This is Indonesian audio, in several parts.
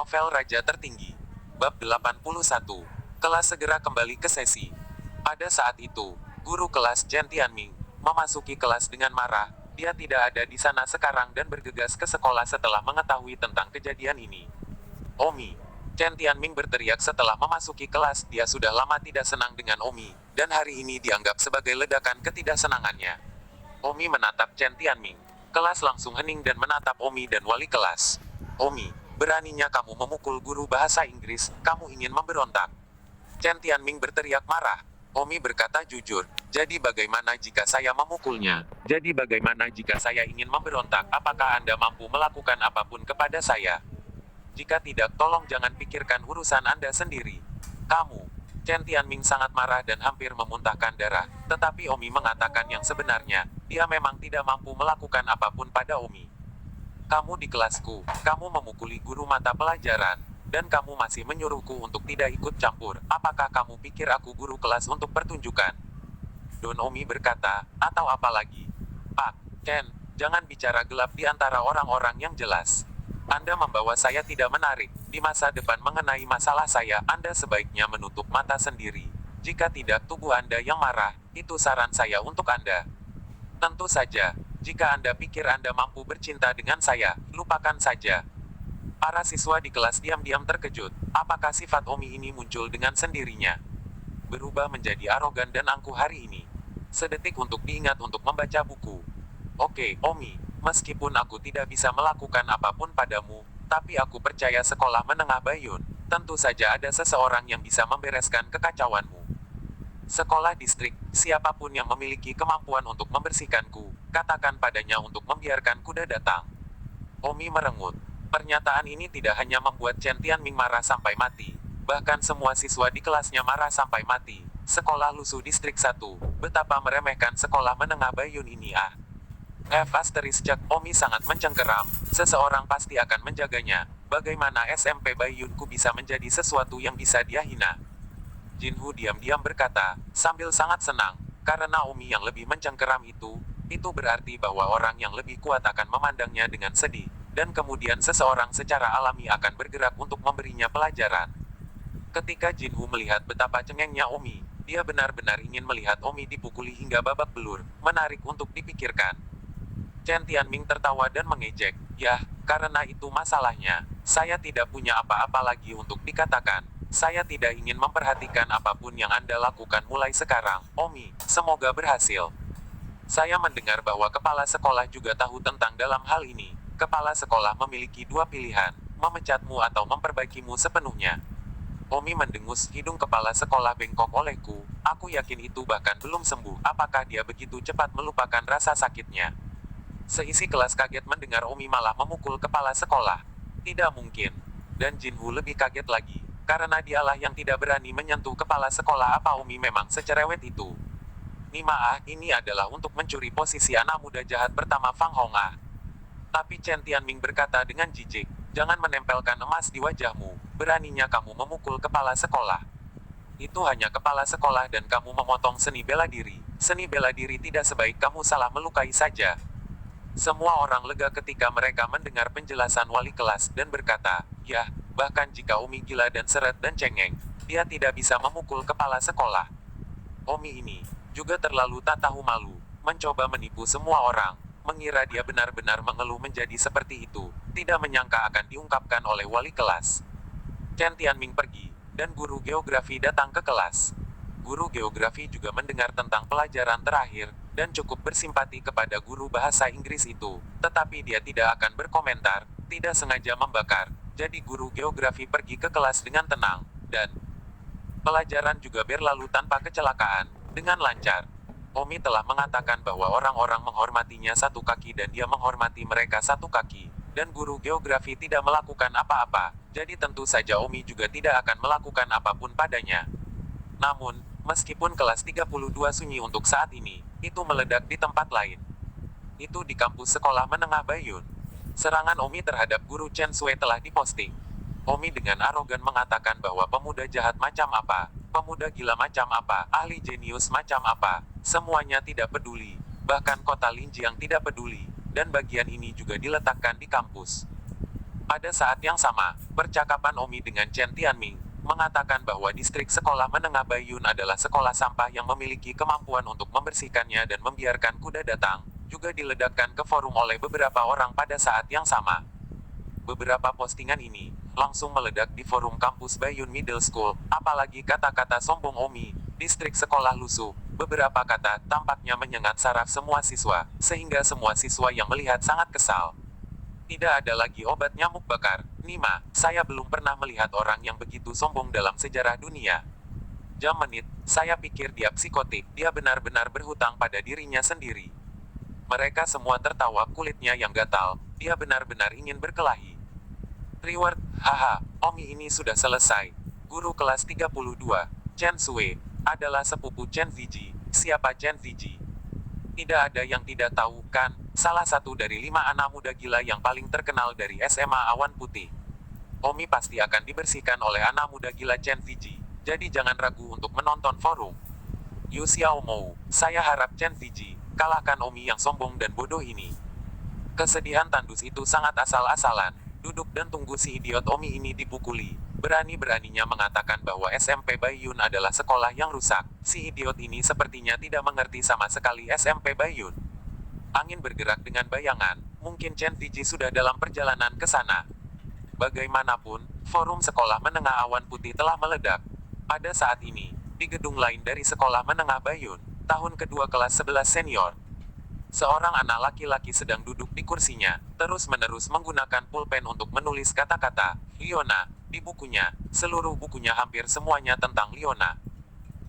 Novel Raja Tertinggi. Bab 81. Kelas segera kembali ke sesi. Pada saat itu, guru kelas Chen Tianming memasuki kelas dengan marah. Dia tidak ada di sana sekarang dan bergegas ke sekolah setelah mengetahui tentang kejadian ini. Omi. Chen Tianming berteriak setelah memasuki kelas. Dia sudah lama tidak senang dengan Omi, dan hari ini dianggap sebagai ledakan ketidaksenangannya. Omi menatap Chen Tianming. Kelas langsung hening dan menatap Omi dan wali kelas. Omi, beraninya kamu memukul guru bahasa Inggris, kamu ingin memberontak. Chen Tianming berteriak marah. Omi berkata jujur, jadi bagaimana jika saya memukulnya? Jadi bagaimana jika saya ingin memberontak? Apakah Anda mampu melakukan apapun kepada saya? Jika tidak, tolong jangan pikirkan urusan Anda sendiri. Kamu. Chen Tianming sangat marah dan hampir memuntahkan darah, tetapi Omi mengatakan yang sebenarnya, dia memang tidak mampu melakukan apapun pada Omi. Kamu di kelasku, kamu memukuli guru mata pelajaran, dan kamu masih menyuruhku untuk tidak ikut campur. Apakah kamu pikir aku guru kelas untuk pertunjukan? Don Omi berkata, atau apa lagi? Pak, Chen, jangan bicara gelap di antara orang-orang yang jelas. Anda membawa saya tidak menarik. Di masa depan mengenai masalah saya, Anda sebaiknya menutup mata sendiri. Jika tidak, tubuh Anda yang marah. Itu saran saya untuk Anda. Tentu saja, jika Anda pikir Anda mampu bercinta dengan saya, lupakan saja. Para siswa di kelas diam-diam terkejut. Apakah sifat Omi ini muncul dengan sendirinya? Berubah menjadi arogan dan angkuh hari ini. Sedetik untuk diingat untuk membaca buku. Oke, Omi, meskipun aku tidak bisa melakukan apapun padamu, tapi aku percaya sekolah menengah Bayun, tentu saja ada seseorang yang bisa membereskan kekacauanmu. Sekolah distrik, siapapun yang memiliki kemampuan untuk membersihkanku, katakan padanya untuk membiarkan kuda datang. Omi merengut. Pernyataan ini tidak hanya membuat Chen Tianming marah sampai mati, bahkan semua siswa di kelasnya marah sampai mati. Sekolah lusuh distrik 1, betapa meremehkan sekolah menengah Bayun ini ah. Omi sangat mencengkeram, seseorang pasti akan menjaganya. Bagaimana SMP Bayunku bisa menjadi sesuatu yang bisa dia hina? Jinhu diam-diam berkata, sambil sangat senang, karena Omi yang lebih mencengkeram itu berarti bahwa orang yang lebih kuat akan memandangnya dengan sedih, dan kemudian seseorang secara alami akan bergerak untuk memberinya pelajaran. Ketika Jinhu melihat betapa cengengnya Omi, dia benar-benar ingin melihat Omi dipukuli hingga babak belur, menarik untuk dipikirkan. Chen Tianming tertawa dan mengejek, yah, karena itu masalahnya, saya tidak punya apa-apa lagi untuk dikatakan. Saya tidak ingin memperhatikan apapun yang Anda lakukan mulai sekarang, Omi, semoga berhasil. Saya mendengar bahwa kepala sekolah juga tahu tentang dalam hal ini. Kepala sekolah memiliki dua pilihan, memecatmu atau memperbaikimu sepenuhnya. Omi mendengus hidung kepala sekolah bengkok olehku, aku yakin itu bahkan belum sembuh. Apakah dia begitu cepat melupakan rasa sakitnya? Seisi kelas kaget mendengar Omi malah memukul kepala sekolah. Tidak mungkin. Dan Jinhu lebih kaget lagi, karena dialah yang tidak berani menyentuh kepala sekolah. Apa Omi memang secerewet itu? Nima ini adalah untuk mencuri posisi anak muda jahat pertama Fang Hong Tapi Chen Tianming berkata dengan jijik, jangan menempelkan emas di wajahmu, beraninya kamu memukul kepala sekolah. Itu hanya kepala sekolah dan kamu memotong seni bela diri. Seni bela diri tidak sebaik kamu salah melukai saja. Semua orang lega ketika mereka mendengar penjelasan wali kelas dan berkata, yah, bahkan jika Omi gila dan seret dan cengeng, dia tidak bisa memukul kepala sekolah. Omi ini juga terlalu tak tahu malu, mencoba menipu semua orang, mengira dia benar-benar mengeluh menjadi seperti itu, tidak menyangka akan diungkapkan oleh wali kelas. Chen Tianming pergi, dan guru geografi datang ke kelas. Guru geografi juga mendengar tentang pelajaran terakhir, dan cukup bersimpati kepada guru bahasa Inggris itu, tetapi dia tidak akan berkomentar, tidak sengaja membakar, jadi guru geografi pergi ke kelas dengan tenang, dan pelajaran juga berlalu tanpa kecelakaan, dengan lancar. Omi telah mengatakan bahwa orang-orang menghormatinya satu kaki dan dia menghormati mereka satu kaki, dan guru geografi tidak melakukan apa-apa, jadi tentu saja Omi juga tidak akan melakukan apapun padanya. Namun, meskipun kelas 32 sunyi untuk saat ini, itu meledak di tempat lain. Itu di kampus sekolah menengah Bayun. Serangan Omi terhadap guru Chen Sui telah diposting. Omi dengan arogan mengatakan bahwa pemuda jahat macam apa, pemuda gila macam apa, ahli jenius macam apa, semuanya tidak peduli. Bahkan kota Linjiang tidak peduli, dan bagian ini juga diletakkan di kampus. Pada saat yang sama, percakapan Omi dengan Chen Tianming mengatakan bahwa distrik sekolah menengah Baiyun adalah sekolah sampah yang memiliki kemampuan untuk membersihkannya dan membiarkan kuda datang, juga diledakkan ke forum oleh beberapa orang pada saat yang sama. Beberapa postingan ini langsung meledak di forum kampus Baiyun Middle School, apalagi kata-kata sombong Omi, distrik sekolah lusuh. Beberapa kata tampaknya menyengat saraf semua siswa, sehingga semua siswa yang melihat sangat kesal. Tidak ada lagi obat nyamuk bakar. Nima, saya belum pernah melihat orang yang begitu sombong dalam sejarah dunia. Jam menit, saya pikir dia psikotik, dia benar-benar berhutang pada dirinya sendiri. Mereka semua tertawa kulitnya yang gatal, dia benar-benar ingin berkelahi. Reward, haha, Omi ini sudah selesai. Guru kelas 32, Chen Sui, adalah sepupu Chen Ziji. Siapa Chen Ziji? Tidak ada yang tidak tahu, kan? Salah satu dari 5 anak muda gila yang paling terkenal dari SMA Awan Putih. Omi pasti akan dibersihkan oleh anak muda gila Chen Ziji. Jadi jangan ragu untuk menonton forum. Yu Xiaomou, saya harap Chen Ziji kalahkan Omi yang sombong dan bodoh ini. Kesedihan tandus itu sangat asal-asalan. Duduk dan tunggu si idiot Omi ini dipukuli. Berani-beraninya mengatakan bahwa SMP Baiyun adalah sekolah yang rusak. Si idiot ini sepertinya tidak mengerti sama sekali SMP Baiyun. Angin bergerak dengan bayangan. Mungkin Chen Ziji sudah dalam perjalanan ke sana. Bagaimanapun, forum sekolah menengah Awan Putih telah meledak. Pada saat ini, di gedung lain dari sekolah menengah Baiyun, tahun kedua kelas 11 senior. Seorang anak laki-laki sedang duduk di kursinya, terus-menerus menggunakan pulpen untuk menulis kata-kata Liona di bukunya. Seluruh bukunya hampir semuanya tentang Liona.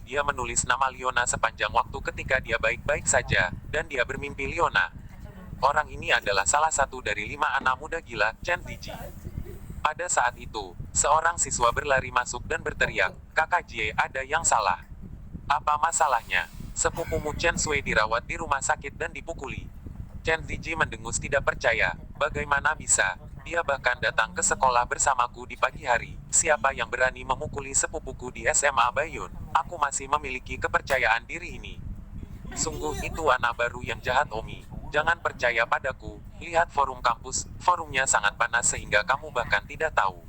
Dia menulis nama Liona sepanjang waktu ketika dia baik-baik saja, dan dia bermimpi Liona. Orang ini adalah salah satu dari 5 anak muda gila, Chen Ziji. Pada saat itu, seorang siswa berlari masuk dan berteriak, "Kakak Jie, ada yang salah." "Apa masalahnya?" "Sepupumu Chen Sui dirawat di rumah sakit dan dipukuli." Chen Ziji mendengus tidak percaya. Bagaimana bisa? Dia bahkan datang ke sekolah bersamaku di pagi hari. Siapa yang berani memukuli sepupuku di SMA Baiyun? Aku masih memiliki kepercayaan diri ini. Sungguh itu anak baru yang jahat Omi. Jangan percaya padaku. Lihat forum kampus, forumnya sangat panas sehingga kamu bahkan tidak tahu.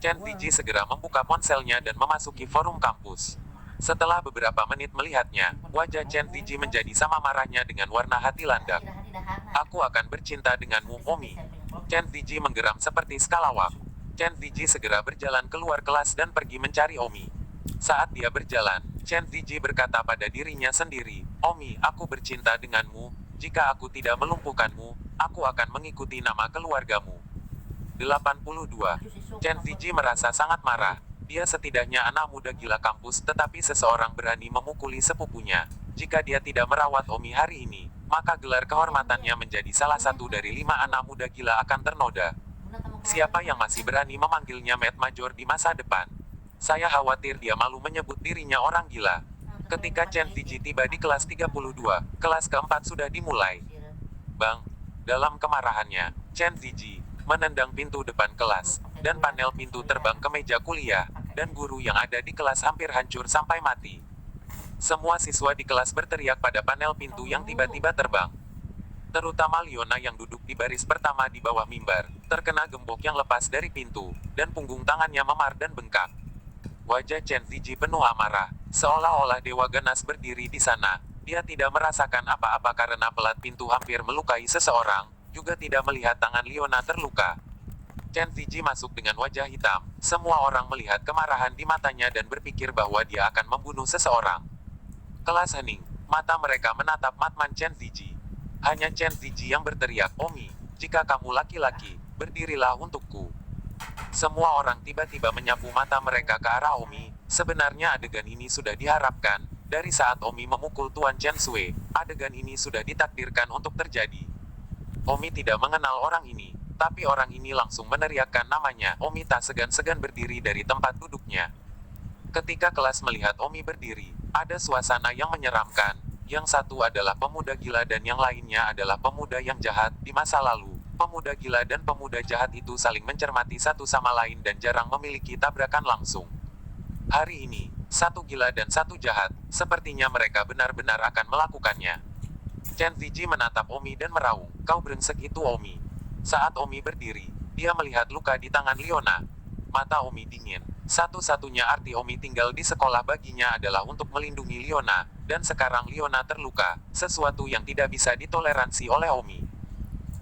Chen Ziji segera membuka ponselnya dan memasuki forum kampus. Setelah beberapa menit melihatnya, wajah Chen Ziji menjadi sama marahnya dengan warna hati landak. "Aku akan bercinta denganmu, Omi." Chen Ziji menggeram seperti skalawak. Chen Ziji segera berjalan keluar kelas dan pergi mencari Omi. Saat dia berjalan, Chen Ziji berkata pada dirinya sendiri, "Omi, aku bercinta denganmu. Jika aku tidak melumpuhkanmu, aku akan mengikuti nama keluargamu." 82. Chen Ziji merasa sangat marah. Dia setidaknya anak muda gila kampus, tetapi seseorang berani memukuli sepupunya. Jika dia tidak merawat Omi hari ini, maka gelar kehormatannya menjadi salah satu dari 5 anak muda gila akan ternoda. Siapa yang masih berani memanggilnya Mad Major di masa depan? Saya khawatir dia malu menyebut dirinya orang gila. Ketika Chen Ziji tiba di kelas 32, kelas keempat sudah dimulai. Bang! Dalam kemarahannya, Chen Ziji menendang pintu depan kelas, dan panel pintu terbang ke meja kuliah, dan guru yang ada di kelas hampir hancur sampai mati. Semua siswa di kelas berteriak pada panel pintu yang tiba-tiba terbang. Terutama Liona yang duduk di baris pertama di bawah mimbar, terkena gembok yang lepas dari pintu, dan punggung tangannya memar dan bengkak. Wajah Chen Ziji penuh amarah, seolah-olah dewa ganas berdiri di sana. Dia tidak merasakan apa-apa karena pelat pintu hampir melukai seseorang, juga tidak melihat tangan Liona terluka. Chen Ziji masuk dengan wajah hitam. Semua orang melihat kemarahan di matanya dan berpikir bahwa dia akan membunuh seseorang. Kelas hening, mata mereka menatap Matman Chen Ziji. Hanya Chen Ziji yang berteriak, "Omi, jika kamu laki-laki, berdirilah untukku." Semua orang tiba-tiba menyapu mata mereka ke arah Omi. Sebenarnya adegan ini sudah diharapkan. Dari saat Omi memukul Tuan Chen Sui, adegan ini sudah ditakdirkan untuk terjadi. Omi tidak mengenal orang ini, tapi orang ini langsung meneriakkan namanya. Omi tak segan-segan berdiri dari tempat duduknya. Ketika kelas melihat Omi berdiri, ada suasana yang menyeramkan. Yang satu adalah pemuda gila dan yang lainnya adalah pemuda yang jahat. Di masa lalu, pemuda gila dan pemuda jahat itu saling mencermati satu sama lain dan jarang memiliki tabrakan langsung. Hari ini, satu gila dan satu jahat, sepertinya mereka benar-benar akan melakukannya. Chen Ziji menatap Omi dan meraung, "Kau brengsek itu Omi." Saat Omi berdiri, Dia melihat luka di tangan Liona. Mata Omi dingin. Satu-satunya arti Omi tinggal di sekolah baginya adalah untuk melindungi Liona, dan sekarang Liona terluka, sesuatu yang tidak bisa ditoleransi oleh Omi.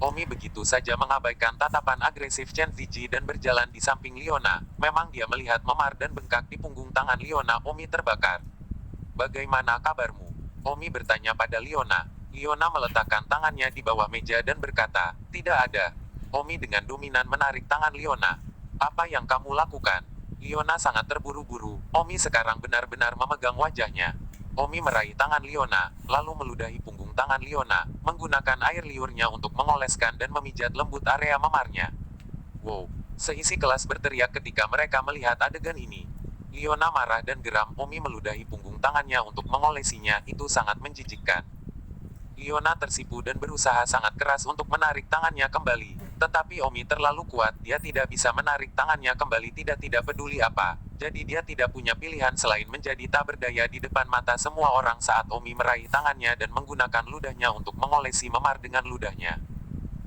Omi begitu saja mengabaikan tatapan agresif Chen Ziji dan berjalan di samping Liona. Memang dia melihat memar dan bengkak di punggung tangan Liona. Omi terbakar. Bagaimana kabarmu? Omi bertanya pada Liona. Liona meletakkan tangannya di bawah meja dan berkata, tidak ada. Omi dengan dominan menarik tangan Liona. Apa yang kamu lakukan? Liona sangat terburu-buru. Omi sekarang benar-benar memegang wajahnya. Omi meraih tangan Liona, lalu meludahi punggung tangan Liona, menggunakan air liurnya untuk mengoleskan dan memijat lembut area memarnya. Wow! Seisi kelas berteriak ketika mereka melihat adegan ini. Liona marah dan geram. Omi meludahi punggung tangannya untuk mengolesinya. Itu sangat menjijikkan. Liona tersipu dan berusaha sangat keras untuk menarik tangannya kembali. Tetapi Omi terlalu kuat, dia tidak bisa menarik tangannya kembali. Tidak peduli apa. Jadi dia tidak punya pilihan selain menjadi tak berdaya di depan mata semua orang saat Omi meraih tangannya dan menggunakan ludahnya untuk mengolesi memar dengan ludahnya.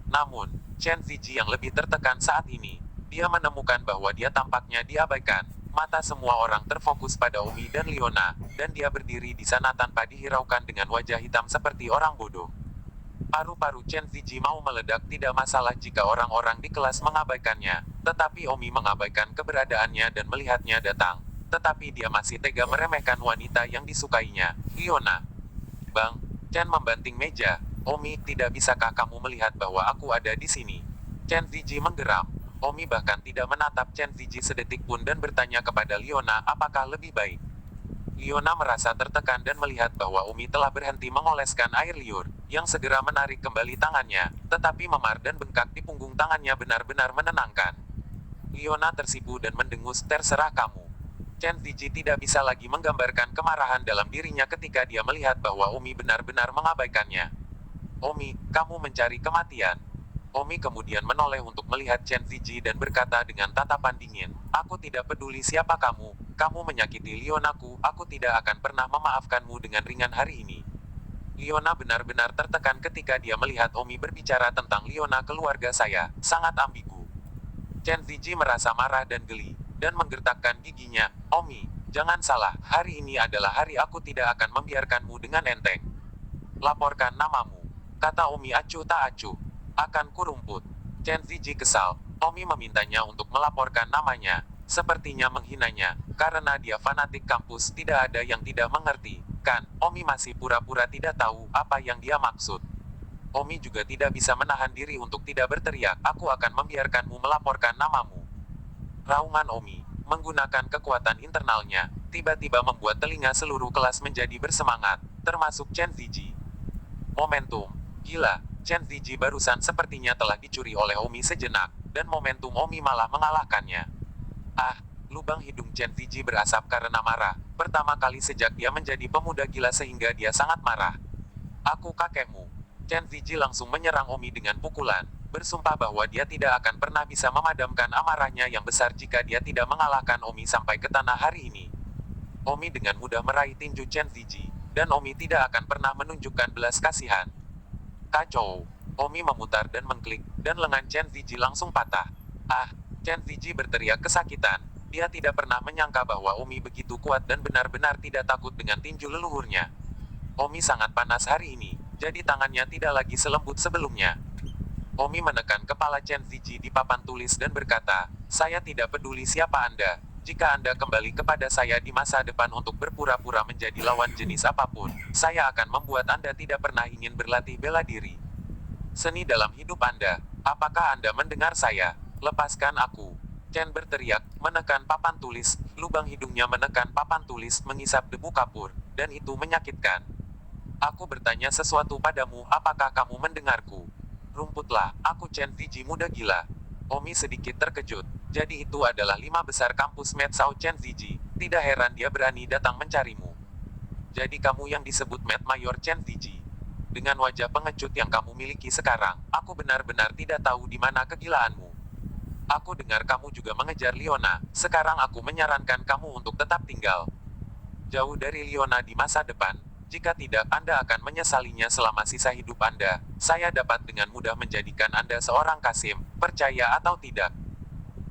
Namun, Chen Ziji yang lebih tertekan saat ini. Dia menemukan bahwa dia tampaknya diabaikan. Mata semua orang terfokus pada Omi dan Liona, dan dia berdiri di sana tanpa dihiraukan dengan wajah hitam seperti orang bodoh. Paru-paru Chen Ziji mau meledak. Tidak masalah jika orang-orang di kelas mengabaikannya, tetapi Omi mengabaikan keberadaannya dan melihatnya datang. Tetapi dia masih tega meremehkan wanita yang disukainya, Liona. Bang, Chen membanting meja. Omi, tidak bisakah kamu melihat bahwa aku ada di sini? Chen Ziji menggeram. Omi bahkan tidak menatap Chen Ziji sedetik pun dan bertanya kepada Liona apakah lebih baik. Liona merasa tertekan dan melihat bahwa Omi telah berhenti mengoleskan air liur, yang segera menarik kembali tangannya, tetapi memar dan bengkak di punggung tangannya benar-benar menenangkan. Liona tersipu dan mendengus, terserah kamu. Chen Ziji tidak bisa lagi menggambarkan kemarahan dalam dirinya ketika dia melihat bahwa Omi benar-benar mengabaikannya. Omi, kamu mencari kematian. Omi kemudian menoleh untuk melihat Chen Ziji dan berkata dengan tatapan dingin, aku tidak peduli siapa kamu menyakiti Lionaku, aku tidak akan pernah memaafkanmu dengan ringan hari ini. Liona benar-benar tertekan ketika dia melihat Omi berbicara tentang Liona keluarga saya, sangat ambigu. Chen Ziji merasa marah dan geli, dan menggertakkan giginya, Omi, jangan salah, hari ini adalah hari aku tidak akan membiarkanmu dengan enteng. Laporkan namamu, kata Omi acuh tak acuh. Akan kurumput. Chen Ziji kesal. Omi memintanya untuk melaporkan namanya. Sepertinya menghinanya, karena dia fanatik kampus. Tidak ada yang tidak mengerti, kan? Omi masih pura-pura tidak tahu apa yang dia maksud. Omi juga tidak bisa menahan diri untuk tidak berteriak, aku akan membiarkanmu melaporkan namamu. Raungan Omi, menggunakan kekuatan internalnya, tiba-tiba membuat telinga seluruh kelas menjadi bersemangat, termasuk Chen Ziji. Momentum. Gila. Chen Ziji barusan sepertinya telah dicuri oleh Omi sejenak, dan momentum Omi malah mengalahkannya. Ah, lubang hidung Chen Ziji berasap karena marah, pertama kali sejak dia menjadi pemuda gila sehingga dia sangat marah. Aku kakekmu. Chen Ziji langsung menyerang Omi dengan pukulan, bersumpah bahwa dia tidak akan pernah bisa memadamkan amarahnya yang besar jika dia tidak mengalahkan Omi sampai ke tanah hari ini. Omi dengan mudah meraih tinju Chen Ziji, dan Omi tidak akan pernah menunjukkan belas kasihan. Kacau. Omi memutar dan mengklik, dan lengan Chen Ziji langsung patah. Ah, Chen Ziji berteriak kesakitan. Dia tidak pernah menyangka bahwa Omi begitu kuat dan benar-benar tidak takut dengan tinju leluhurnya. Omi sangat panas hari ini, jadi tangannya tidak lagi selembut sebelumnya. Omi menekan kepala Chen Ziji di papan tulis dan berkata, saya tidak peduli siapa Anda. Jika Anda kembali kepada saya di masa depan untuk berpura-pura menjadi lawan jenis apapun, saya akan membuat Anda tidak pernah ingin berlatih bela diri. Seni dalam hidup Anda. Apakah Anda mendengar saya? Lepaskan aku. Chen berteriak, menekan papan tulis, lubang hidungnya menekan papan tulis mengisap debu kapur, dan itu menyakitkan. Aku bertanya sesuatu padamu, apakah kamu mendengarku? Rumputlah, aku Chen Ziji muda gila. Omi sedikit terkejut. Jadi itu adalah 5 besar kampus Metsao Chen Ziji. Tidak heran dia berani datang mencarimu. Jadi kamu yang disebut Met Mayor Chen Ziji. Dengan wajah pengecut yang kamu miliki sekarang, aku benar-benar tidak tahu di mana kegilaanmu. Aku dengar kamu juga mengejar Liona, sekarang aku menyarankan kamu untuk tetap tinggal jauh dari Liona di masa depan. Jika tidak, Anda akan menyesalinya selama sisa hidup Anda. Saya dapat dengan mudah menjadikan Anda seorang Kasim, percaya atau tidak.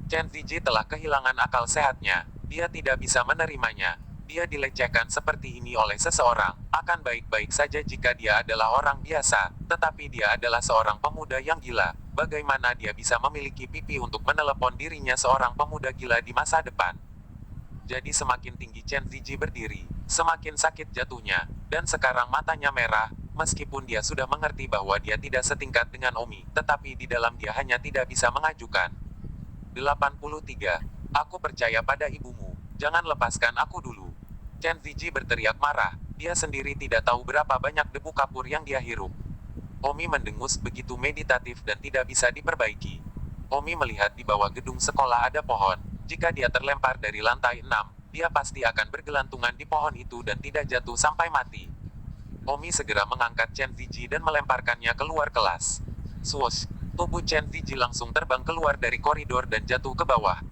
Chen Ziji telah kehilangan akal sehatnya. Dia tidak bisa menerimanya. Dia dilecehkan seperti ini oleh seseorang. Akan baik-baik saja jika dia adalah orang biasa, tetapi dia adalah seorang pemuda yang gila. Bagaimana dia bisa memiliki pipi untuk menelepon dirinya seorang pemuda gila di masa depan? Jadi semakin tinggi Chen Ziji berdiri, semakin sakit jatuhnya, dan sekarang matanya merah, meskipun dia sudah mengerti bahwa dia tidak setingkat dengan Omi, tetapi di dalam dia hanya tidak bisa mengajukan. 83. Aku percaya pada ibumu. Jangan lepaskan aku dulu. Chen Ziji berteriak marah. Dia sendiri tidak tahu berapa banyak debu kapur yang dia hirup. Omi mendengus begitu meditatif dan tidak bisa diperbaiki. Omi melihat di bawah gedung sekolah ada pohon. Jika dia terlempar dari lantai 6, dia pasti akan bergelantungan di pohon itu dan tidak jatuh sampai mati. Omi segera mengangkat Chen Ziji dan melemparkannya keluar kelas. Swoosh! Tubuh Chen Ziji langsung terbang keluar dari koridor dan jatuh ke bawah.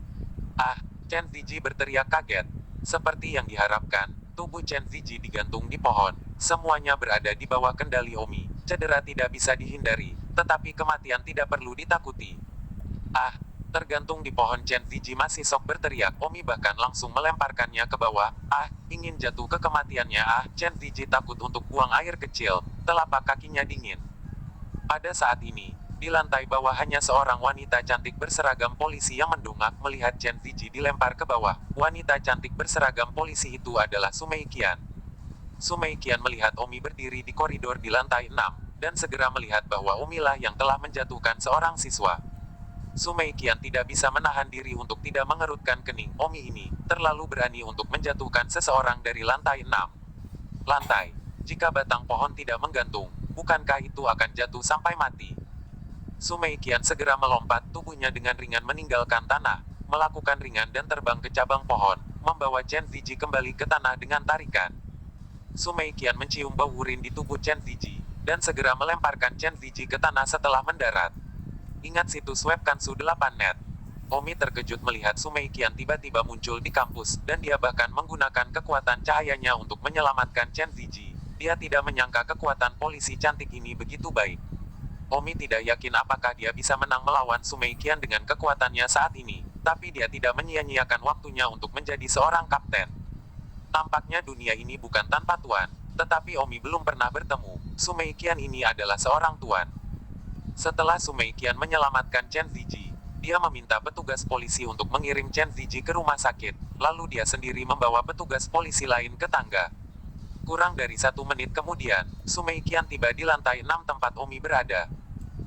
Ah! Chen Ziji berteriak kaget. Seperti yang diharapkan, tubuh Chen Ziji digantung di pohon. Semuanya berada di bawah kendali Omi. Cedera tidak bisa dihindari, tetapi kematian tidak perlu ditakuti. Ah! Tergantung di pohon Chen Ziji masih sok berteriak. Omi bahkan langsung melemparkannya ke bawah. Ah! Ingin jatuh ke kematiannya. Ah! Chen Ziji takut untuk buang air kecil. Telapak kakinya dingin. Pada saat ini, di lantai bawah hanya seorang wanita cantik berseragam polisi yang mendongak melihat Chen Ziji dilempar ke bawah. Wanita cantik berseragam polisi itu adalah Sumei Qian. Sumei Qian melihat Omi berdiri di koridor di lantai 6, dan segera melihat bahwa Omilah yang telah menjatuhkan seorang siswa. Sumei Qian tidak bisa menahan diri untuk tidak mengerutkan kening. Omi ini terlalu berani untuk menjatuhkan seseorang dari lantai 6. Lantai. Jika batang pohon tidak menggantung, bukankah itu akan jatuh sampai mati? Sumei Qian segera melompat tubuhnya dengan ringan meninggalkan tanah, melakukan ringan dan terbang ke cabang pohon, membawa Chen Ziji kembali ke tanah dengan tarikan. Sumei Qian mencium bau urin di tubuh Chen Ziji, dan segera melemparkan Chen Ziji ke tanah setelah mendarat. Ingat situs web Kansu 8net. Omi terkejut melihat Sumei Qian tiba-tiba muncul di kampus, dan dia bahkan menggunakan kekuatan cahayanya untuk menyelamatkan Chen Ziji. Dia tidak menyangka kekuatan polisi cantik ini begitu baik. Omi tidak yakin apakah dia bisa menang melawan Sumei Qian dengan kekuatannya saat ini, tapi dia tidak menyia-nyiakan waktunya untuk menjadi seorang kapten. Tampaknya dunia ini bukan tanpa tuan, tetapi Omi belum pernah bertemu. Sumei Qian ini adalah seorang tuan. Setelah Sumei Qian menyelamatkan Chen Ziji, dia meminta petugas polisi untuk mengirim Chen Ziji ke rumah sakit, lalu dia sendiri membawa petugas polisi lain ke tangga. Kurang dari 1 menit kemudian, Sumei Qian tiba di lantai 6 tempat Omi berada.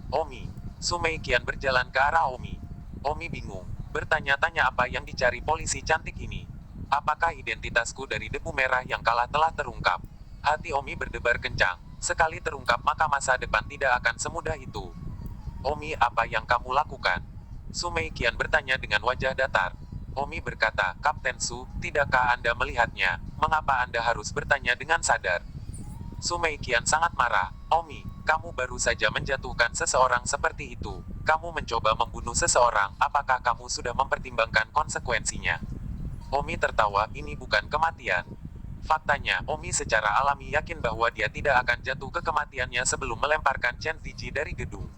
Omi. Sumei Qian berjalan ke arah Omi. Omi bingung, bertanya-tanya apa yang dicari polisi cantik ini. Apakah identitasku dari debu merah yang kalah telah terungkap? Hati Omi berdebar kencang. Sekali terungkap maka masa depan tidak akan semudah itu. Omi, apa yang kamu lakukan? Sumei Qian bertanya dengan wajah datar. Omi berkata, Kapten Su, tidakkah Anda melihatnya? Mengapa Anda harus bertanya dengan sadar? Sumei Qian sangat marah. Omi, kamu baru saja menjatuhkan seseorang seperti itu. Kamu mencoba membunuh seseorang, apakah kamu sudah mempertimbangkan konsekuensinya? Omi tertawa, ini bukan kematian. Faktanya, Omi secara alami yakin bahwa dia tidak akan jatuh ke kematiannya sebelum melemparkan Chen Ziji dari gedung.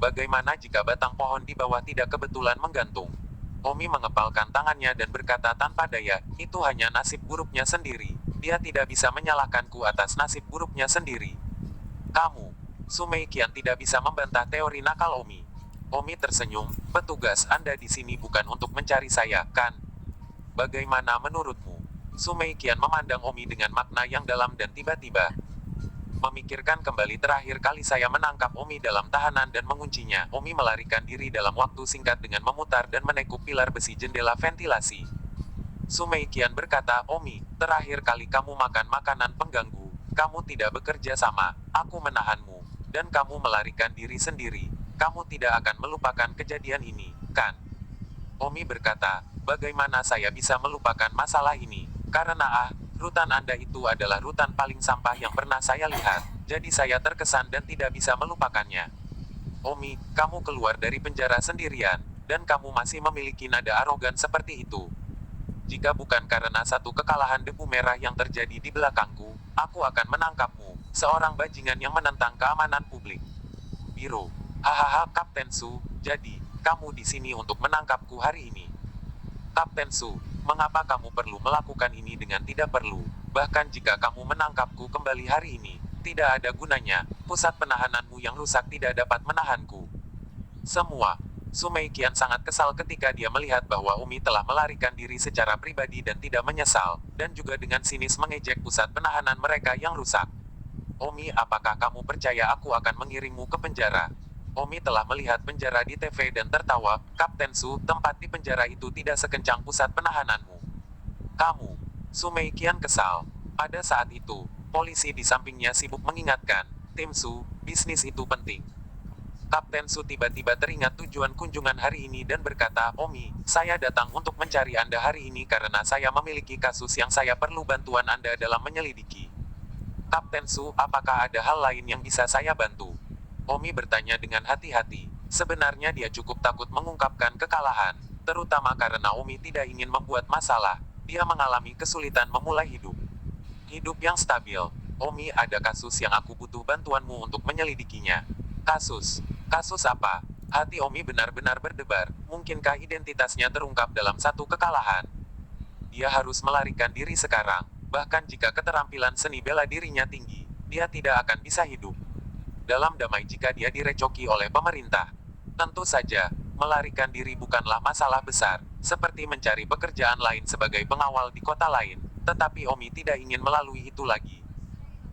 Bagaimana jika batang pohon di bawah tidak kebetulan menggantung? Omi mengepalkan tangannya dan berkata tanpa daya, itu hanya nasib buruknya sendiri. Dia tidak bisa menyalahkanku atas nasib buruknya sendiri. Kamu, Sumei Qian tidak bisa membantah teori nakal Omi. Omi tersenyum, petugas Anda di sini bukan untuk mencari saya, kan? Bagaimana menurutmu? Sumei Qian memandang Omi dengan makna yang dalam dan tiba-tiba memikirkan kembali terakhir kali saya menangkap Omi dalam tahanan dan menguncinya. Omi melarikan diri dalam waktu singkat dengan memutar dan menekuk pilar besi jendela ventilasi. Sumei Qian berkata, Omi, terakhir kali kamu makan makanan pengganggu. Kamu tidak bekerja sama, aku menahanmu, dan kamu melarikan diri sendiri. Kamu tidak akan melupakan kejadian ini, kan? Omi berkata, bagaimana saya bisa melupakan masalah ini? Karena rutan Anda itu adalah rutan paling sampah yang pernah saya lihat, jadi saya terkesan dan tidak bisa melupakannya. Omi, kamu keluar dari penjara sendirian, dan kamu masih memiliki nada arogan seperti itu. Jika bukan karena satu kekalahan debu merah yang terjadi di belakangku, Aku akan menangkapmu, seorang bajingan yang menentang keamanan publik. Biro. Hahaha Kapten Su, jadi, kamu di sini untuk menangkapku hari ini. Kapten Su, mengapa kamu perlu melakukan ini dengan tidak perlu? Bahkan jika kamu menangkapku kembali hari ini, tidak ada gunanya, pusat penahananmu yang rusak tidak dapat menahanku. Semua. Sumei Qian sangat kesal ketika dia melihat bahwa Umi telah melarikan diri secara pribadi dan tidak menyesal, dan juga dengan sinis mengejek pusat penahanan mereka yang rusak. Omi, apakah kamu percaya aku akan mengirimmu ke penjara? Omi telah melihat penjara di TV dan tertawa, Kapten Su, tempat di penjara itu tidak sekencang pusat penahananmu. Kamu. Sumei Qian kesal. Pada saat itu, polisi di sampingnya sibuk mengingatkan, Tim Su, bisnis itu penting. Kapten Su tiba-tiba teringat tujuan kunjungan hari ini dan berkata, Omi, saya datang untuk mencari Anda hari ini karena saya memiliki kasus yang saya perlu bantuan Anda dalam menyelidiki. Kapten Su, apakah ada hal lain yang bisa saya bantu? Omi bertanya dengan hati-hati. Sebenarnya dia cukup takut mengungkapkan kekalahan, terutama karena Omi tidak ingin membuat masalah. Dia mengalami kesulitan memulai hidup. Hidup yang stabil. Omi, ada kasus yang aku butuh bantuanmu untuk menyelidikinya. Kasus. Kasus apa? Hati Omi benar-benar berdebar. Mungkinkah identitasnya terungkap dalam satu kekalahan? Dia harus melarikan diri sekarang. Bahkan jika keterampilan seni bela dirinya tinggi, dia tidak akan bisa hidup dalam damai jika dia direcoki oleh pemerintah. Tentu saja, melarikan diri bukanlah masalah besar, seperti mencari pekerjaan lain sebagai pengawal di kota lain. Tetapi Omi tidak ingin melalui itu lagi.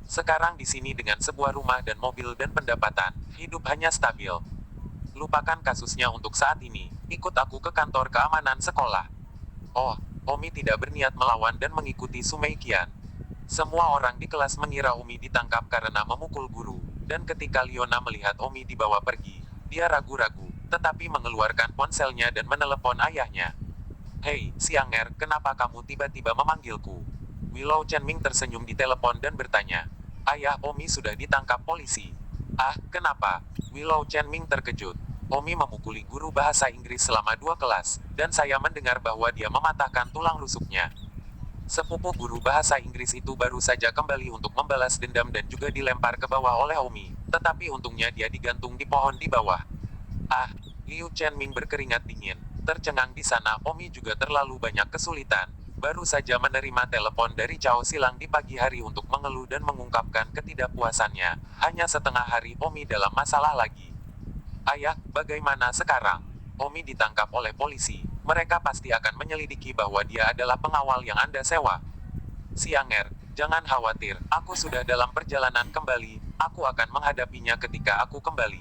Sekarang di sini dengan sebuah rumah dan mobil dan pendapatan, hidup hanya stabil. Lupakan kasusnya untuk saat ini, ikut aku ke kantor keamanan sekolah. Oh, Omi tidak berniat melawan dan mengikuti Sumei Qian. Semua orang di kelas mengira Omi ditangkap karena memukul guru, dan ketika Liona melihat Omi dibawa pergi, dia ragu-ragu, tetapi mengeluarkan ponselnya dan menelepon ayahnya. Hei, Sianger, kenapa kamu tiba-tiba memanggilku? Willow Chenming tersenyum di telepon dan bertanya. Ayah, Omi sudah ditangkap polisi. Ah, kenapa? Willow Chenming terkejut. Omi memukuli guru bahasa Inggris selama 2 kelas, dan saya mendengar bahwa dia mematahkan tulang rusuknya. Sepupu guru bahasa Inggris itu baru saja kembali untuk membalas dendam dan juga dilempar ke bawah oleh Omi, tetapi untungnya dia digantung di pohon di bawah. Ah, Liu Chenming berkeringat dingin. Tercengang di sana, Omi juga terlalu banyak kesulitan. Baru saja menerima telepon dari Cao Silang di pagi hari untuk mengeluh dan mengungkapkan ketidakpuasannya. Hanya setengah hari Omi dalam masalah lagi. Ayah, bagaimana sekarang? Omi ditangkap oleh polisi. Mereka pasti akan menyelidiki bahwa dia adalah pengawal yang Anda sewa. Sianger, jangan khawatir, aku sudah dalam perjalanan kembali. Aku akan menghadapinya ketika aku kembali.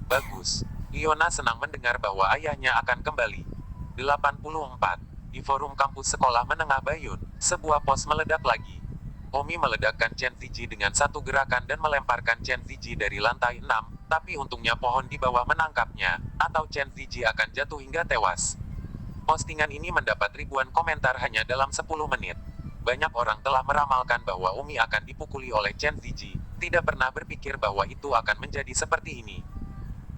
Bagus. Liona senang mendengar bahwa ayahnya akan kembali. 84. Di forum kampus sekolah menengah Bayun, sebuah pos meledak lagi. Omi meledakkan Chen Ziji dengan satu gerakan dan melemparkan Chen Ziji dari lantai 6, tapi untungnya pohon di bawah menangkapnya, atau Chen Ziji akan jatuh hingga tewas. Postingan ini mendapat ribuan komentar hanya dalam 10 menit. Banyak orang telah meramalkan bahwa Omi akan dipukuli oleh Chen Ziji, tidak pernah berpikir bahwa itu akan menjadi seperti ini.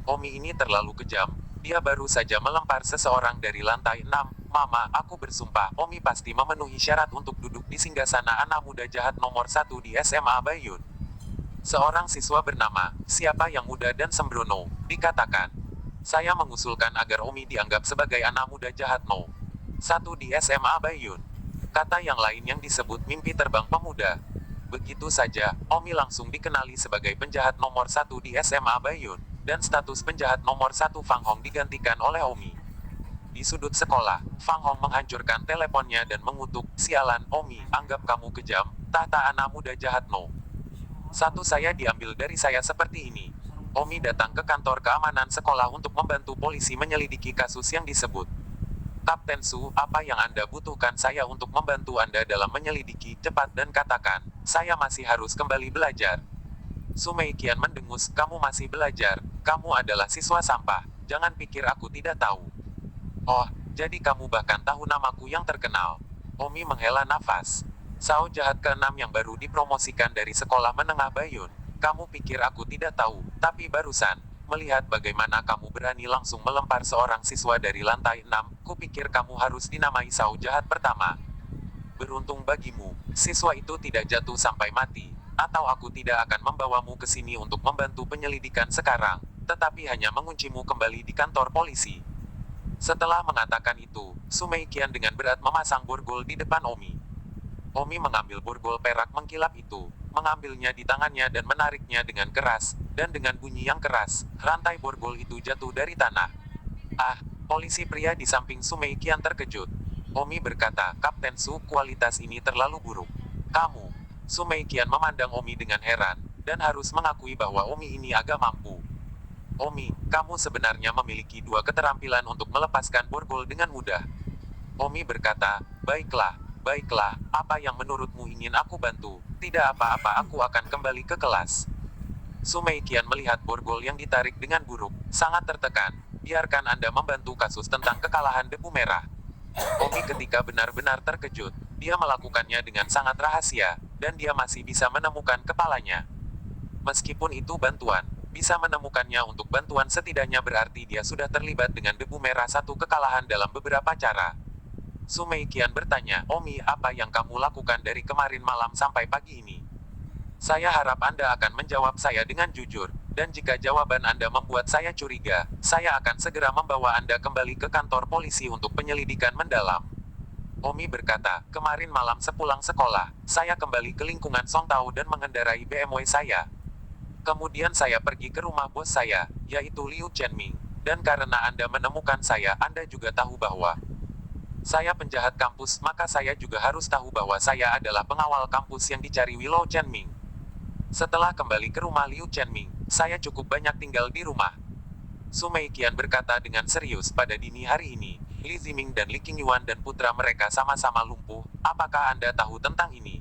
Omi ini terlalu kejam, dia baru saja melempar seseorang dari lantai 6. Mama, aku bersumpah, Omi pasti memenuhi syarat untuk duduk di singgasana anak muda jahat nomor 1 di SMA Bayun. Seorang siswa bernama, siapa yang muda dan sembrono, dikatakan. Saya mengusulkan agar Omi dianggap sebagai anak muda jahat no. 1 di SMA Bayun. Kata yang lain yang disebut mimpi terbang pemuda. Begitu saja, Omi langsung dikenali sebagai penjahat nomor 1 di SMA Bayun, dan status penjahat nomor 1 Fang Hong digantikan oleh Omi. Di sudut sekolah, Fang Hong menghancurkan teleponnya dan mengutuk, sialan, Omi, anggap kamu kejam, tata anak muda jahat no. Satu saya diambil dari saya seperti ini. Omi datang ke kantor keamanan sekolah untuk membantu polisi menyelidiki kasus yang disebut. Kapten Su, apa yang Anda butuhkan saya untuk membantu Anda dalam menyelidiki, cepat dan katakan, saya masih harus kembali belajar. Sumei Qian mendengus, kamu masih belajar, kamu adalah siswa sampah, jangan pikir aku tidak tahu. Oh, jadi kamu bahkan tahu namaku yang terkenal. Omi menghela nafas. Sao jahat ke-6 yang baru dipromosikan dari sekolah menengah Bayun. Kamu pikir aku tidak tahu, tapi barusan, melihat bagaimana kamu berani langsung melempar seorang siswa dari lantai 6, kupikir kamu harus dinamai Sao jahat pertama. Beruntung bagimu, siswa itu tidak jatuh sampai mati, atau aku tidak akan membawamu ke sini untuk membantu penyelidikan sekarang, tetapi hanya menguncimu kembali di kantor polisi. Setelah mengatakan itu, Sumeikian dengan berat memasang borgol di depan Omi. Omi mengambil borgol perak mengkilap itu, mengambilnya di tangannya dan menariknya dengan keras, dan dengan bunyi yang keras, rantai borgol itu jatuh dari tanah. Ah, polisi pria di samping Sumeikian terkejut. Omi berkata, Kapten Su, kualitas ini terlalu buruk. Kamu. Sumeikian memandang Omi dengan heran, dan harus mengakui bahwa Omi ini agak mampu. Omi, kamu sebenarnya memiliki dua keterampilan untuk melepaskan borgol dengan mudah. Omi berkata, baiklah, baiklah, apa yang menurutmu ingin aku bantu? Tidak apa-apa, aku akan kembali ke kelas. Sumeikian melihat borgol yang ditarik dengan buruk, sangat tertekan. Biarkan Anda membantu kasus tentang kekalahan debu merah. Omi ketika benar-benar terkejut, dia melakukannya dengan sangat rahasia, dan dia masih bisa menemukan kepalanya. Meskipun itu bantuan, bisa menemukannya untuk bantuan setidaknya berarti dia sudah terlibat dengan debu merah satu kekalahan dalam beberapa cara. Sumeikian bertanya, Omi, apa yang kamu lakukan dari kemarin malam sampai pagi ini? Saya harap Anda akan menjawab saya dengan jujur, dan jika jawaban Anda membuat saya curiga, saya akan segera membawa Anda kembali ke kantor polisi untuk penyelidikan mendalam. Omi berkata, kemarin malam sepulang sekolah, saya kembali ke lingkungan Songtao dan mengendarai BMW saya. Kemudian saya pergi ke rumah bos saya, yaitu Liu Chenming, dan karena Anda menemukan saya, Anda juga tahu bahwa saya penjahat kampus, maka saya juga harus tahu bahwa saya adalah pengawal kampus yang dicari Willow Chenming. Setelah kembali ke rumah Liu Chenming, saya cukup banyak tinggal di rumah. Sumeikian berkata dengan serius, pada dini hari ini, Li Ziming dan Li Qingyuan dan putra mereka sama-sama lumpuh. Apakah Anda tahu tentang ini?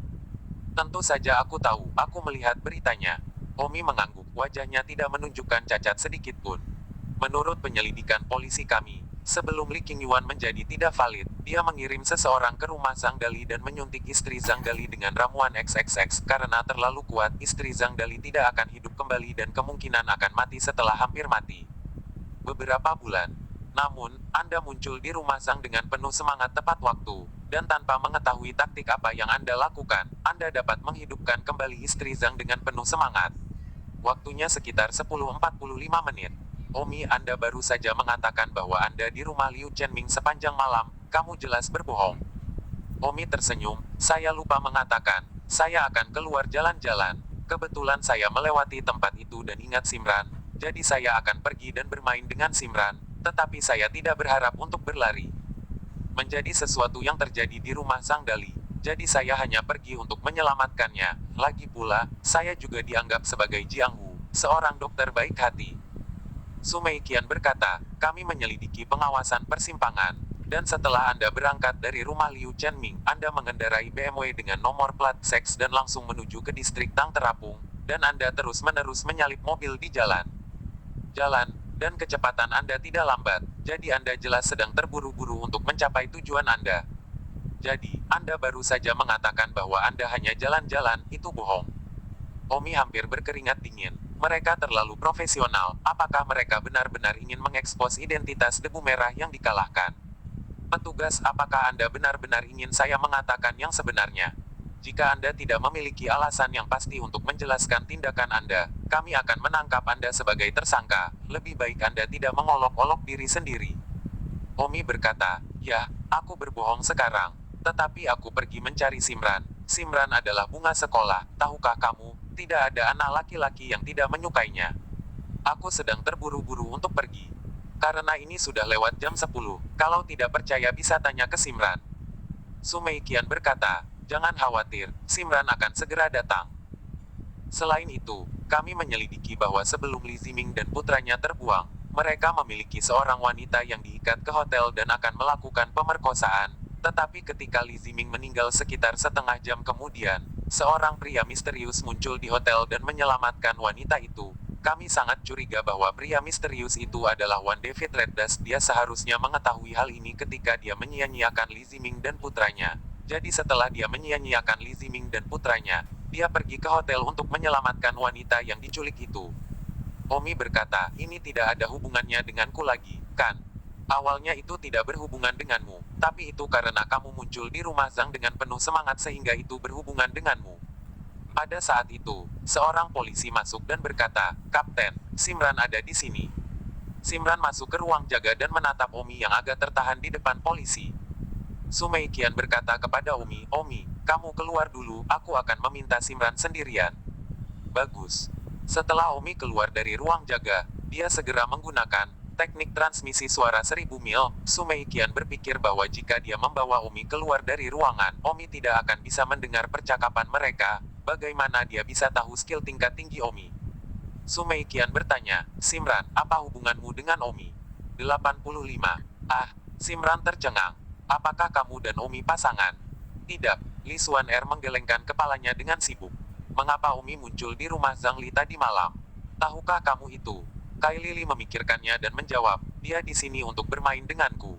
Tentu saja aku tahu, aku melihat beritanya. Omi mengangguk, wajahnya tidak menunjukkan cacat sedikit pun. Menurut penyelidikan polisi kami, sebelum Li Qingyuan menjadi tidak valid, dia mengirim seseorang ke rumah Zhang Dali dan menyuntik istri Zhang Dali dengan ramuan XXX. Karena terlalu kuat, istri Zhang Dali tidak akan hidup kembali dan kemungkinan akan mati setelah hampir mati. Beberapa bulan. Namun, Anda muncul di rumah Zhang dengan penuh semangat tepat waktu, dan tanpa mengetahui taktik apa yang Anda lakukan, Anda dapat menghidupkan kembali istri Zhang dengan penuh semangat. Waktunya sekitar 10:45 menit. Omi, Anda baru saja mengatakan bahwa Anda di rumah Liu Chenming sepanjang malam, kamu jelas berbohong. Omi tersenyum, saya lupa mengatakan, saya akan keluar jalan-jalan. Kebetulan saya melewati tempat itu dan ingat Simran, jadi saya akan pergi dan bermain dengan Simran, tetapi saya tidak berharap untuk berlari. Menjadi sesuatu yang terjadi di rumah Zhang Dali, jadi saya hanya pergi untuk menyelamatkannya. Lagi pula, saya juga dianggap sebagai Jiang Wu, seorang dokter baik hati. Sumeikian berkata, kami menyelidiki pengawasan persimpangan, dan setelah Anda berangkat dari rumah Liu Chenming, Anda mengendarai BMW dengan nomor plat seks dan langsung menuju ke distrik Tang Terapung, dan Anda terus-menerus menyalip mobil di jalan. Dan kecepatan Anda tidak lambat, jadi Anda jelas sedang terburu-buru untuk mencapai tujuan Anda. Jadi, Anda baru saja mengatakan bahwa Anda hanya jalan-jalan, itu bohong. Omi hampir berkeringat dingin. Mereka terlalu profesional, apakah mereka benar-benar ingin mengekspos identitas debu merah yang dikalahkan? Petugas, apakah Anda benar-benar ingin saya mengatakan yang sebenarnya? Jika Anda tidak memiliki alasan yang pasti untuk menjelaskan tindakan Anda, kami akan menangkap Anda sebagai tersangka. Lebih baik Anda tidak mengolok-olok diri sendiri. Omi berkata, ya, aku berbohong sekarang. Tetapi aku pergi mencari Simran. Simran adalah bunga sekolah, tahukah kamu? Tidak ada anak laki-laki yang tidak menyukainya. Aku sedang terburu-buru untuk pergi. Karena ini sudah lewat jam 10, kalau tidak percaya bisa tanya ke Simran. Sumeikian berkata, jangan khawatir, Simran akan segera datang. Selain itu, kami menyelidiki bahwa sebelum Li Ziming dan putranya terbuang, mereka memiliki seorang wanita yang diikat ke hotel dan akan melakukan pemerkosaan. Tetapi ketika Li Ziming meninggal sekitar setengah jam kemudian, seorang pria misterius muncul di hotel dan menyelamatkan wanita itu. Kami sangat curiga bahwa pria misterius itu adalah Wan David Reddas. Dia seharusnya mengetahui hal ini ketika dia menyia-nyiakan Li Ziming dan putranya. Jadi setelah dia menyia-nyiakan Li Ziming dan putranya, dia pergi ke hotel untuk menyelamatkan wanita yang diculik itu. Omi berkata, ini tidak ada hubungannya denganku lagi, kan? Awalnya itu tidak berhubungan denganmu, tapi itu karena kamu muncul di rumah Zhang dengan penuh semangat sehingga itu berhubungan denganmu. Pada saat itu, seorang polisi masuk dan berkata, "Kapten, Simran ada di sini." Simran masuk ke ruang jaga dan menatap Omi yang agak tertahan di depan polisi. Sumei Qian berkata kepada Omi, "Omi, kamu keluar dulu, aku akan meminta Simran sendirian." Bagus. Setelah Omi keluar dari ruang jaga, dia segera menggunakan teknik transmisi suara 1000 mil. Sumei Qian berpikir bahwa jika dia membawa Omi keluar dari ruangan, Omi tidak akan bisa mendengar percakapan mereka. Bagaimana dia bisa tahu skill tingkat tinggi Omi? Sumei Qian bertanya, "Simran, apa hubunganmu dengan Omi?" 85. Ah, Simran tercengang. "Apakah kamu dan Omi pasangan?" "Tidak." Li Xuan Er menggelengkan kepalanya dengan sibuk. "Mengapa Omi muncul di rumah Zhang Li tadi malam? Tahukah kamu itu?" Kai Lili memikirkannya dan menjawab, "Dia di sini untuk bermain denganku."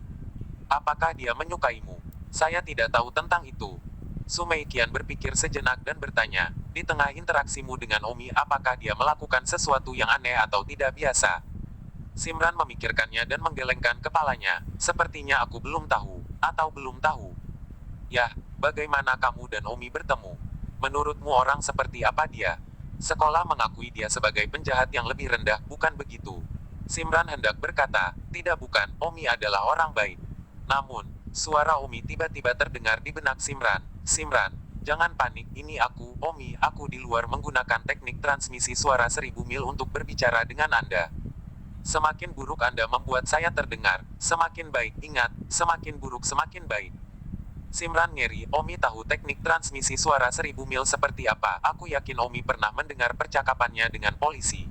"Apakah dia menyukaimu?" "Saya tidak tahu tentang itu." Sumei Qian berpikir sejenak dan bertanya, "Di tengah interaksimu dengan Omi, apakah dia melakukan sesuatu yang aneh atau tidak biasa?" Simran memikirkannya dan menggelengkan kepalanya. "Sepertinya aku belum tahu, atau belum tahu." "Yah, bagaimana kamu dan Omi bertemu? Menurutmu orang seperti apa dia?" "Sekolah mengakui dia sebagai penjahat yang lebih rendah, bukan begitu?" Simran hendak berkata, "Tidak bukan, Omi adalah orang baik." Namun, suara Omi tiba-tiba terdengar di benak Simran. "Simran, jangan panik, ini aku, Omi, aku di luar menggunakan teknik transmisi suara 1000 mil untuk berbicara dengan Anda. Semakin buruk Anda membuat saya terdengar, semakin baik, ingat, semakin buruk semakin baik." Simran ngeri, "Omi tahu teknik transmisi suara 1000 mil seperti apa, aku yakin Omi pernah mendengar percakapannya dengan polisi."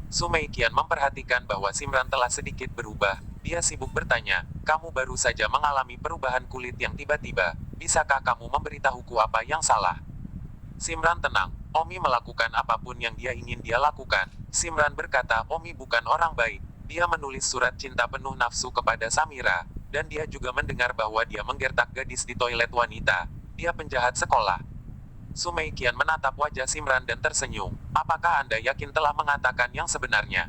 Sumei Qian memperhatikan bahwa Simran telah sedikit berubah. Dia sibuk bertanya, "Kamu baru saja mengalami perubahan kulit yang tiba-tiba. Bisakah kamu memberitahuku apa yang salah?" Simran tenang. "Omi melakukan apapun yang dia ingin dia lakukan." Simran berkata, "Omi bukan orang baik. Dia menulis surat cinta penuh nafsu kepada Samira. Dan dia juga mendengar bahwa dia menggertak gadis di toilet wanita. Dia penjahat sekolah." Sumei Qian menatap wajah Simran dan tersenyum. "Apakah Anda yakin telah mengatakan yang sebenarnya?"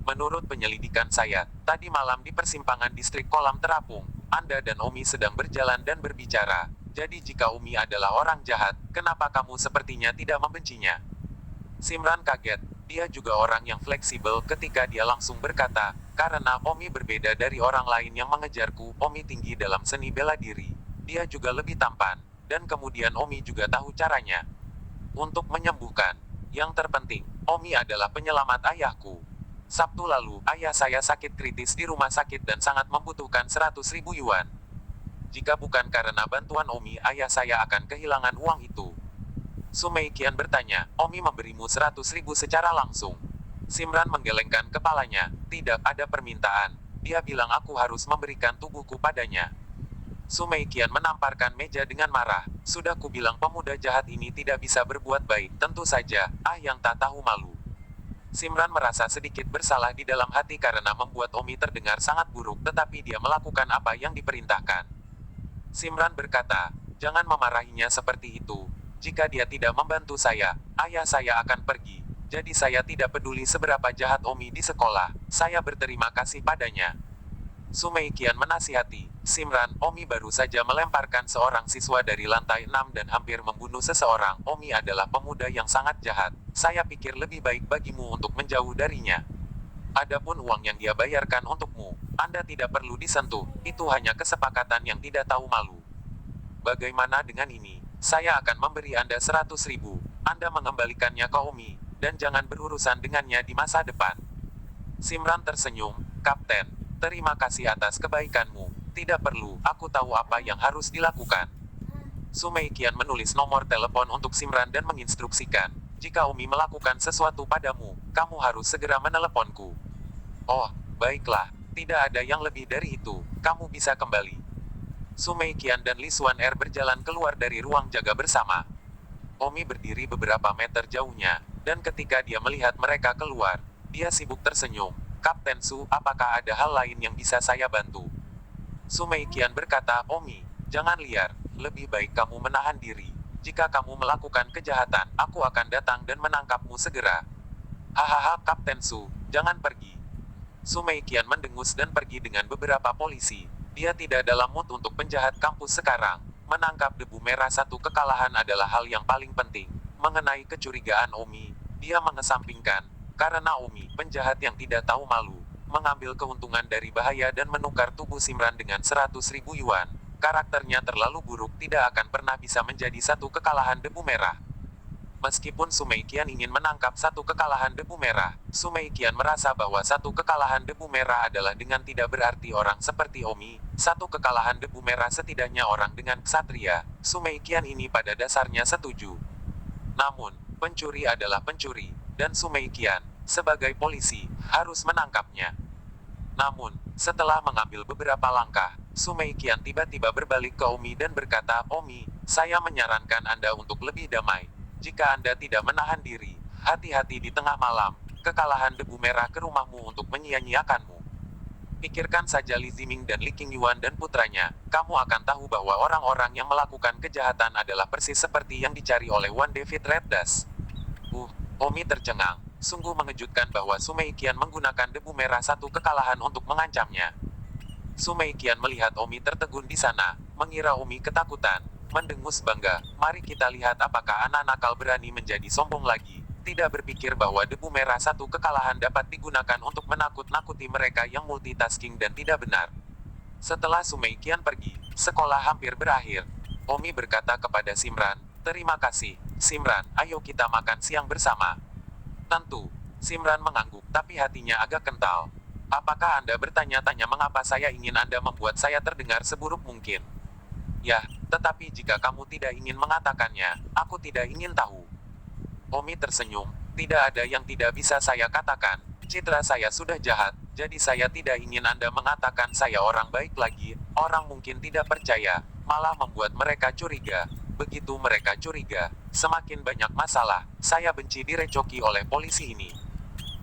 "Menurut penyelidikan saya, tadi malam di persimpangan distrik Kolam Terapung, Anda dan Omi sedang berjalan dan berbicara. Jadi jika Omi adalah orang jahat, kenapa kamu sepertinya tidak membencinya?" Simran kaget. Dia juga orang yang fleksibel ketika dia langsung berkata, "Karena Omi berbeda dari orang lain yang mengejarku, Omi tinggi dalam seni bela diri. Dia juga lebih tampan. Dan kemudian Omi juga tahu caranya untuk menyembuhkan. Yang terpenting, Omi adalah penyelamat ayahku. Sabtu lalu, ayah saya sakit kritis di rumah sakit dan sangat membutuhkan 100.000 yuan. Jika bukan karena bantuan Omi, ayah saya akan kehilangan uang itu." Sumei Qian bertanya, "Omi memberimu 100.000 secara langsung?" Simran menggelengkan kepalanya. "Tidak ada permintaan. Dia bilang aku harus memberikan tubuhku padanya." Sumei Qian menamparkan meja dengan marah. "Sudah kubilang pemuda jahat ini tidak bisa berbuat baik, tentu saja, yang tak tahu malu." Simran merasa sedikit bersalah di dalam hati karena membuat Omi terdengar sangat buruk tetapi dia melakukan apa yang diperintahkan. Simran berkata, "Jangan memarahinya seperti itu. Jika dia tidak membantu saya, ayah saya akan pergi. Jadi saya tidak peduli seberapa jahat Omi di sekolah, saya berterima kasih padanya." Sumei Qian menasihati, "Simran, Omi baru saja melemparkan seorang siswa dari lantai 6 dan hampir membunuh seseorang. Omi adalah pemuda yang sangat jahat. Saya pikir lebih baik bagimu untuk menjauh darinya. Adapun uang yang dia bayarkan untukmu, Anda tidak perlu disentuh. Itu hanya kesepakatan yang tidak tahu malu. Bagaimana dengan ini? Saya akan memberi Anda 100.000. Anda mengembalikannya ke Omi, dan jangan berurusan dengannya di masa depan." Simran tersenyum, "Kapten, terima kasih atas kebaikanmu. Tidak perlu, aku tahu apa yang harus dilakukan." Sumei Qian menulis nomor telepon untuk Simran dan menginstruksikan, "Jika Omi melakukan sesuatu padamu, kamu harus segera meneleponku." "Oh, baiklah. Tidak ada yang lebih dari itu. Kamu bisa kembali." Sumei Qian dan Li Xuan Er berjalan keluar dari ruang jaga bersama. Omi berdiri beberapa meter jauhnya, dan ketika dia melihat mereka keluar, dia sibuk tersenyum. "Kapten Su, apakah ada hal lain yang bisa saya bantu?" Sumei Qian berkata, "Omi, jangan liar. Lebih baik kamu menahan diri. Jika kamu melakukan kejahatan, aku akan datang dan menangkapmu segera." "Hahaha, Kapten Su, jangan pergi." Sumeikian mendengus dan pergi dengan beberapa polisi. Dia tidak dalam mood untuk penjahat kampus sekarang. Menangkap debu merah satu kekalahan adalah hal yang paling penting. Mengenai kecurigaan Omi, dia mengesampingkan, karena Omi, penjahat yang tidak tahu malu, mengambil keuntungan dari bahaya dan menukar tubuh Simran dengan 100.000 yuan. Karakternya terlalu buruk, tidak akan pernah bisa menjadi satu kekalahan debu merah. Meskipun Sumeikian ingin menangkap satu kekalahan debu merah, Sumeikian merasa bahwa satu kekalahan debu merah adalah dengan tidak berarti orang seperti Omi. Satu kekalahan debu merah setidaknya orang dengan ksatria. Sumeikian ini pada dasarnya setuju. Namun, pencuri adalah pencuri, dan Sumeikian, sebagai polisi, harus menangkapnya. Namun, setelah mengambil beberapa langkah, Sumeikian tiba-tiba berbalik ke Omi dan berkata, "Omi, saya menyarankan Anda untuk lebih damai. Jika Anda tidak menahan diri, hati-hati di tengah malam, kekalahan debu merah ke rumahmu untuk menyia-nyiakanmu. Pikirkan saja Li Ziming dan Li Qingyuan dan putranya, kamu akan tahu bahwa orang-orang yang melakukan kejahatan adalah persis seperti yang dicari oleh Wan David Reddas." Omi tercengang. Sungguh mengejutkan bahwa Sumeikian menggunakan debu merah satu kekalahan untuk mengancamnya. Sumeikian melihat Omi tertegun di sana, mengira Omi ketakutan, mendengus bangga. Mari kita lihat apakah anak nakal berani menjadi sombong lagi. Tidak berpikir bahwa debu merah satu kekalahan dapat digunakan untuk menakut-nakuti mereka yang multitasking dan tidak benar. Setelah Sumeikian pergi, sekolah hampir berakhir. Omi berkata kepada Simran, "Terima kasih, Simran, ayo kita makan siang bersama." Tentu. Simran mengangguk, tapi hatinya agak kental. "Apakah Anda bertanya-tanya mengapa saya ingin Anda membuat saya terdengar seburuk mungkin?" "Ya, tetapi jika kamu tidak ingin mengatakannya, aku tidak ingin tahu." Omi tersenyum. "Tidak ada yang tidak bisa saya katakan. Citra saya sudah jahat, jadi saya tidak ingin Anda mengatakan saya orang baik lagi. Orang mungkin tidak percaya, malah membuat mereka curiga. Begitu mereka curiga, semakin banyak masalah. Saya benci direcoki oleh polisi ini."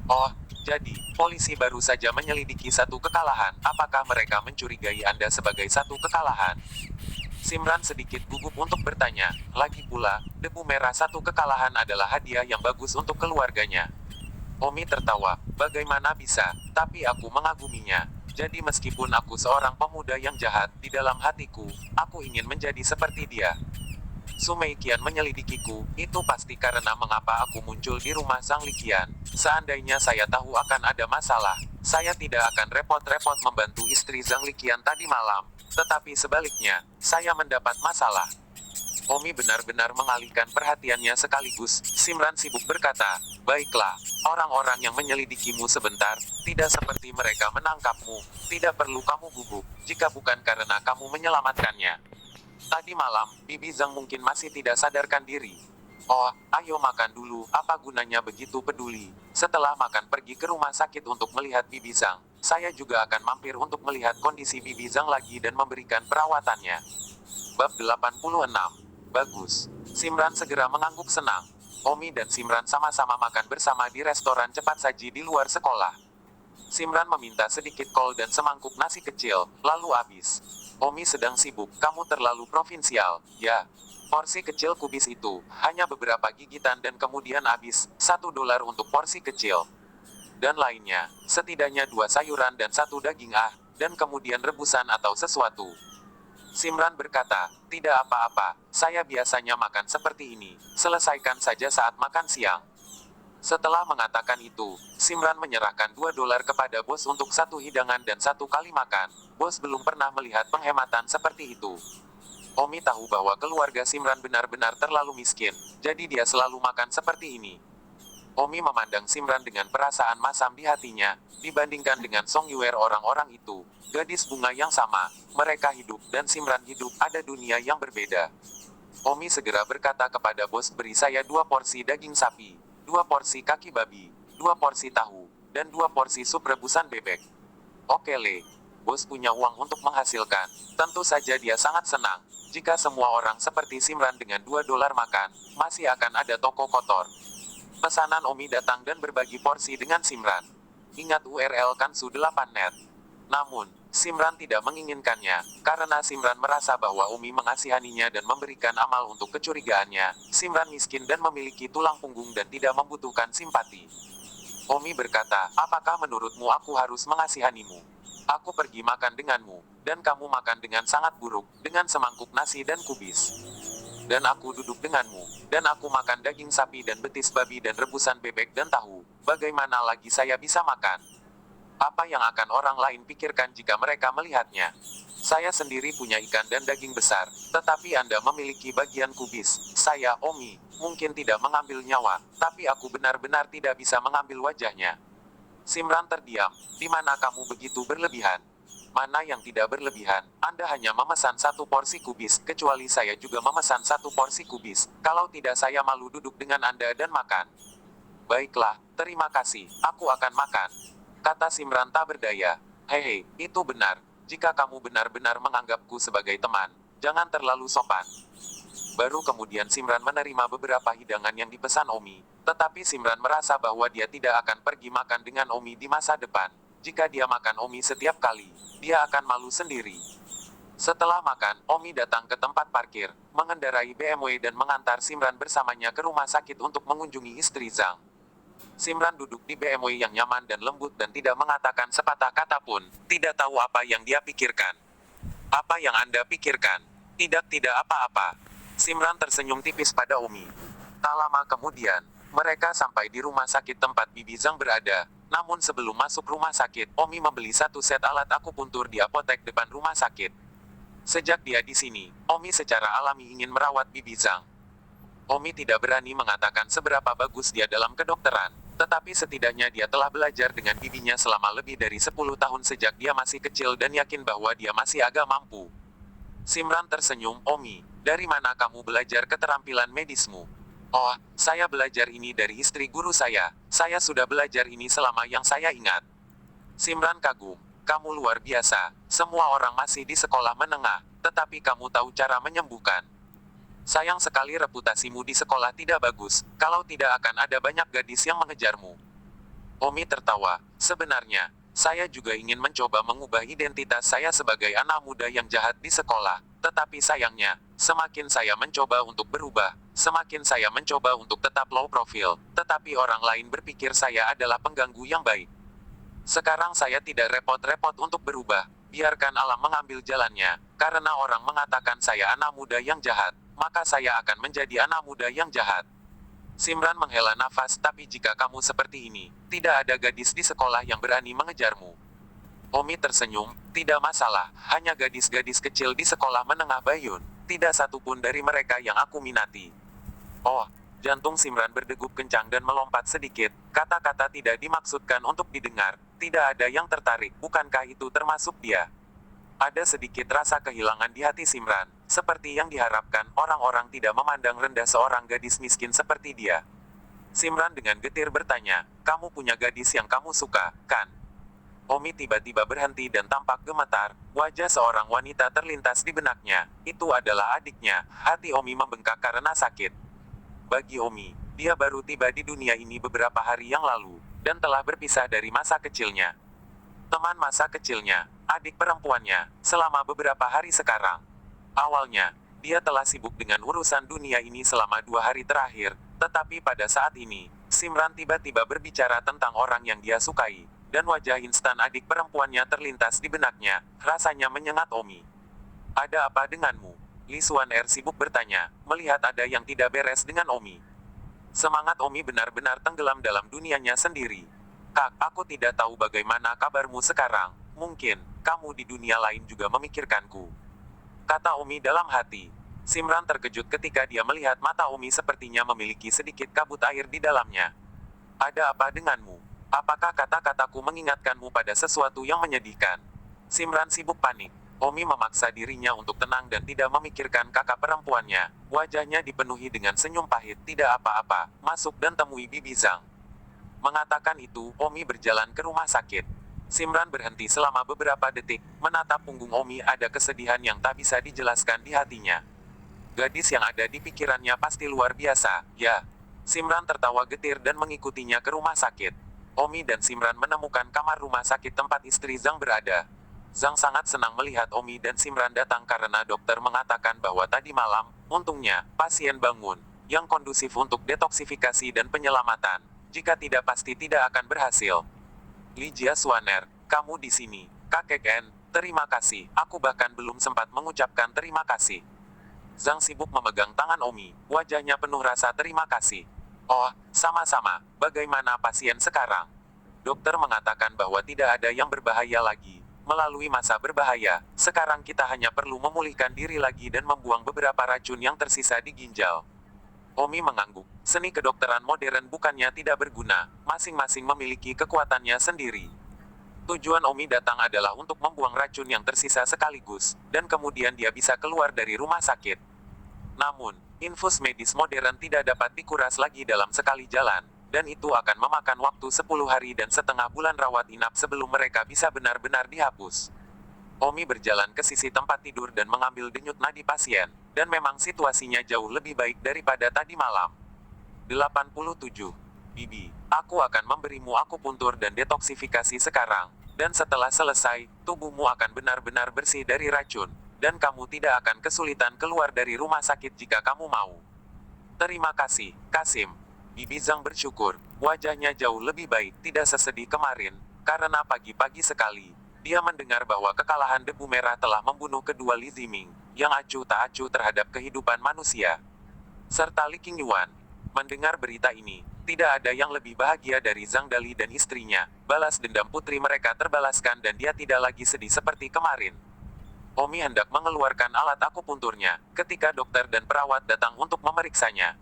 "Oh, jadi, polisi baru saja menyelidiki satu kekalahan. Apakah mereka mencurigai Anda sebagai satu kekalahan?" Simran sedikit gugup untuk bertanya. Lagi pula, debu merah satu kekalahan adalah hadiah yang bagus untuk keluarganya. Omi tertawa. "Bagaimana bisa? Tapi aku mengaguminya. Jadi meskipun aku seorang pemuda yang jahat, di dalam hatiku, aku ingin menjadi seperti dia." "Sumeikian menyelidikiku, itu pasti karena mengapa aku muncul di rumah Sang Likian. Seandainya saya tahu akan ada masalah, saya tidak akan repot-repot membantu istri Zhang Likian tadi malam. Tetapi sebaliknya, saya mendapat masalah." Omi benar-benar mengalihkan perhatiannya sekaligus. Simran sibuk berkata, "Baiklah, orang-orang yang menyelidikimu sebentar, tidak seperti mereka menangkapmu. Tidak perlu kamu gugup, jika bukan karena kamu menyelamatkannya. Tadi malam, Bibi Zhang mungkin masih tidak sadarkan diri." "Oh, ayo makan dulu, apa gunanya begitu peduli? Setelah makan pergi ke rumah sakit untuk melihat Bibi Zhang. Saya juga akan mampir untuk melihat kondisi Bibi Zhang lagi dan memberikan perawatannya." Bab 86. Bagus. Simran segera mengangguk senang. Omi dan Simran sama-sama makan bersama di restoran cepat saji di luar sekolah. Simran meminta sedikit kol dan semangkuk nasi kecil, lalu habis. "Omi sedang sibuk, kamu terlalu provinsial." "Ya. Porsi kecil kubis itu, hanya beberapa gigitan dan kemudian habis, $1 untuk porsi kecil. Dan lainnya, setidaknya 2 sayuran dan 1 daging dan kemudian rebusan atau sesuatu." Simran berkata, "Tidak apa-apa, saya biasanya makan seperti ini, selesaikan saja saat makan siang." Setelah mengatakan itu, Simran menyerahkan $2 kepada bos untuk 1 hidangan dan 1 kali makan. Bos belum pernah melihat penghematan seperti itu. Omi tahu bahwa keluarga Simran benar-benar terlalu miskin, jadi dia selalu makan seperti ini. Omi memandang Simran dengan perasaan masam di hatinya, dibandingkan dengan Song Yuer orang-orang itu. Gadis bunga yang sama, mereka hidup, dan Simran hidup, ada dunia yang berbeda. Omi segera berkata kepada bos, "Beri saya 2 porsi daging sapi, 2 porsi kaki babi, 2 porsi tahu, dan 2 porsi sup rebusan bebek." "Oke Le." Bos punya uang untuk menghasilkan. Tentu saja dia sangat senang. Jika semua orang seperti Simran dengan $2 makan, masih akan ada toko kotor. Pesanan Omi datang dan berbagi porsi dengan Simran. Ingat URL Kansu 8net. Namun, Simran tidak menginginkannya, karena Simran merasa bahwa Omi mengasihaninya dan memberikan amal untuk kecurigaannya. Simran miskin dan memiliki tulang punggung dan tidak membutuhkan simpati. Omi berkata, apakah menurutmu aku harus mengasihanimu? Aku pergi makan denganmu, dan kamu makan dengan sangat buruk, dengan semangkuk nasi dan kubis. Dan aku duduk denganmu, dan aku makan daging sapi dan betis babi dan rebusan bebek dan tahu. Bagaimana lagi saya bisa makan? Apa yang akan orang lain pikirkan jika mereka melihatnya? Saya sendiri punya ikan dan daging besar, tetapi Anda memiliki bagian kubis. Saya, Omi, mungkin tidak mengambil nyawa, tapi aku benar-benar tidak bisa mengambil wajahnya. Simran terdiam. Di mana kamu begitu berlebihan? Mana yang tidak berlebihan? Anda hanya memesan satu porsi kubis, kecuali saya juga memesan satu porsi kubis. Kalau tidak saya malu duduk dengan Anda dan makan. Baiklah, terima kasih, aku akan makan. Kata Simran tak berdaya. Hehe, itu benar. Jika kamu benar-benar menganggapku sebagai teman, jangan terlalu sopan. Baru kemudian Simran menerima beberapa hidangan yang dipesan Omi. Tetapi Simran merasa bahwa dia tidak akan pergi makan dengan Omi di masa depan. Jika dia makan Omi setiap kali, dia akan malu sendiri. Setelah makan, Omi datang ke tempat parkir, mengendarai BMW dan mengantar Simran bersamanya ke rumah sakit untuk mengunjungi istri Zhang. Simran duduk di BMW yang nyaman dan lembut dan tidak mengatakan sepatah kata pun, tidak tahu apa yang dia pikirkan. Apa yang Anda pikirkan? Tidak apa-apa. Simran tersenyum tipis pada Omi. Tak lama kemudian, mereka sampai di rumah sakit tempat Bibi Zhang berada. Namun sebelum masuk rumah sakit, Omi membeli satu set alat akupuntur di apotek depan rumah sakit. Sejak dia di sini, Omi secara alami ingin merawat Bibi Zhang. Omi tidak berani mengatakan seberapa bagus dia dalam kedokteran, tetapi setidaknya dia telah belajar dengan bibinya selama lebih dari 10 tahun sejak dia masih kecil dan yakin bahwa dia masih agak mampu. Simran tersenyum, Omi, dari mana kamu belajar keterampilan medismu? Oh, saya belajar ini dari istri guru saya sudah belajar ini selama yang saya ingat. Simran kagum, kamu luar biasa, semua orang masih di sekolah menengah, tetapi kamu tahu cara menyembuhkan. Sayang sekali reputasimu di sekolah tidak bagus, kalau tidak akan ada banyak gadis yang mengejarmu. Omi tertawa, sebenarnya, saya juga ingin mencoba mengubah identitas saya sebagai anak muda yang jahat di sekolah, tetapi sayangnya, semakin saya mencoba untuk berubah, semakin saya mencoba untuk tetap low profile, tetapi orang lain berpikir saya adalah pengganggu yang baik. Sekarang saya tidak repot-repot untuk berubah, biarkan alam mengambil jalannya, karena orang mengatakan saya anak muda yang jahat, maka saya akan menjadi anak muda yang jahat. Simran menghela nafas, tapi jika kamu seperti ini, tidak ada gadis di sekolah yang berani mengejarmu. Omi tersenyum, tidak masalah, hanya gadis-gadis kecil di sekolah menengah Bayun, tidak satupun dari mereka yang aku minati. Oh, jantung Simran berdegup kencang dan melompat sedikit, kata-kata tidak dimaksudkan untuk didengar, tidak ada yang tertarik, bukankah itu termasuk dia? Ada sedikit rasa kehilangan di hati Simran, seperti yang diharapkan, orang-orang tidak memandang rendah seorang gadis miskin seperti dia. Simran dengan getir bertanya, kamu punya gadis yang kamu suka, kan? Omi tiba-tiba berhenti dan tampak gemetar, wajah seorang wanita terlintas di benaknya, itu adalah adiknya, hati Omi membengkak karena sakit. Bagi Omi, dia baru tiba di dunia ini beberapa hari yang lalu, dan telah berpisah dari masa kecilnya. Teman masa kecilnya, adik perempuannya, selama beberapa hari sekarang. Awalnya, dia telah sibuk dengan urusan dunia ini selama 2 hari terakhir, tetapi pada saat ini, Simran tiba-tiba berbicara tentang orang yang dia sukai, dan wajah instan adik perempuannya terlintas di benaknya, rasanya menyengat Omi. Ada apa denganmu? Li Xuan Er sibuk bertanya, melihat ada yang tidak beres dengan Omi. Semangat Omi benar-benar tenggelam dalam dunianya sendiri. Kak, aku tidak tahu bagaimana kabarmu sekarang, mungkin, kamu di dunia lain juga memikirkanku. Kata Omi dalam hati. Simran terkejut ketika dia melihat mata Omi sepertinya memiliki sedikit kabut air di dalamnya. Ada apa denganmu? Apakah kata-kataku mengingatkanmu pada sesuatu yang menyedihkan? Simran sibuk panik. Omi memaksa dirinya untuk tenang dan tidak memikirkan kakak perempuannya. Wajahnya dipenuhi dengan senyum pahit, tidak apa-apa, masuk dan temui Bibi Zhang. Mengatakan itu, Omi berjalan ke rumah sakit. Simran berhenti selama beberapa detik, menatap punggung Omi, ada kesedihan yang tak bisa dijelaskan di hatinya. Gadis yang ada di pikirannya pasti luar biasa, ya. Simran tertawa getir dan mengikutinya ke rumah sakit. Omi dan Simran menemukan kamar rumah sakit tempat istri Zhang berada. Zhang sangat senang melihat Omi dan Simran datang karena dokter mengatakan bahwa tadi malam, untungnya, pasien bangun, yang kondusif untuk detoksifikasi dan penyelamatan. Jika tidak pasti tidak akan berhasil. Lygia Swanner, kamu di sini. Kakek N, terima kasih. Aku bahkan belum sempat mengucapkan terima kasih. Zhang sibuk memegang tangan Omi, wajahnya penuh rasa terima kasih. Oh, sama-sama. Bagaimana pasien sekarang? Dokter mengatakan bahwa tidak ada yang berbahaya lagi. Melalui masa berbahaya, sekarang kita hanya perlu memulihkan diri lagi dan membuang beberapa racun yang tersisa di ginjal. Omi mengangguk. Seni kedokteran modern bukannya tidak berguna, masing-masing memiliki kekuatannya sendiri. Tujuan Omi datang adalah untuk membuang racun yang tersisa sekaligus, dan kemudian dia bisa keluar dari rumah sakit. Namun, infus medis modern tidak dapat dikuras lagi dalam sekali jalan, dan itu akan memakan waktu 10 hari dan setengah bulan rawat inap sebelum mereka bisa benar-benar dihapus. Omi berjalan ke sisi tempat tidur dan mengambil denyut nadi pasien, dan memang situasinya jauh lebih baik daripada tadi malam. 87. Bibi, aku akan memberimu akupuntur dan detoksifikasi sekarang, dan setelah selesai, tubuhmu akan benar-benar bersih dari racun, dan kamu tidak akan kesulitan keluar dari rumah sakit jika kamu mau. Terima kasih, Kasim. Bibi Zhang bersyukur, wajahnya jauh lebih baik, tidak sesedih kemarin, karena pagi-pagi sekali, dia mendengar bahwa kekalahan debu merah telah membunuh kedua Li Ziming, yang acuh tak acuh terhadap kehidupan manusia. Serta Li Qingyuan. Mendengar berita ini, tidak ada yang lebih bahagia dari Zhang Dali dan istrinya. Balas dendam putri mereka terbalaskan dan dia tidak lagi sedih seperti kemarin. Omi hendak mengeluarkan alat akupunturnya, ketika dokter dan perawat datang untuk memeriksanya.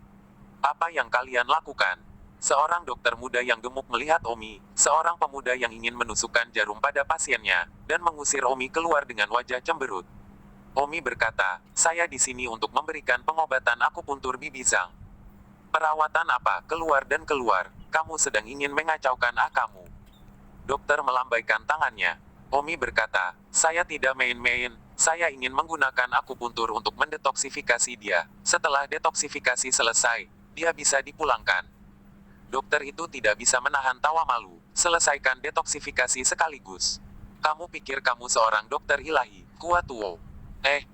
Apa yang kalian lakukan? Seorang dokter muda yang gemuk melihat Omi, seorang pemuda yang ingin menusukkan jarum pada pasiennya, dan mengusir Omi keluar dengan wajah cemberut. Omi berkata, saya di sini untuk memberikan pengobatan akupuntur Bibi Zhang. Perawatan apa? Keluar dan keluar. Kamu sedang ingin mengacaukan kamu. Dokter melambaikan tangannya. Omi berkata, saya tidak main-main, saya ingin menggunakan akupuntur untuk mendetoksifikasi dia. Setelah detoksifikasi selesai, dia bisa dipulangkan. Dokter itu tidak bisa menahan tawa malu. Selesaikan detoksifikasi sekaligus. Kamu pikir kamu seorang dokter ilahi, Hua Tuo.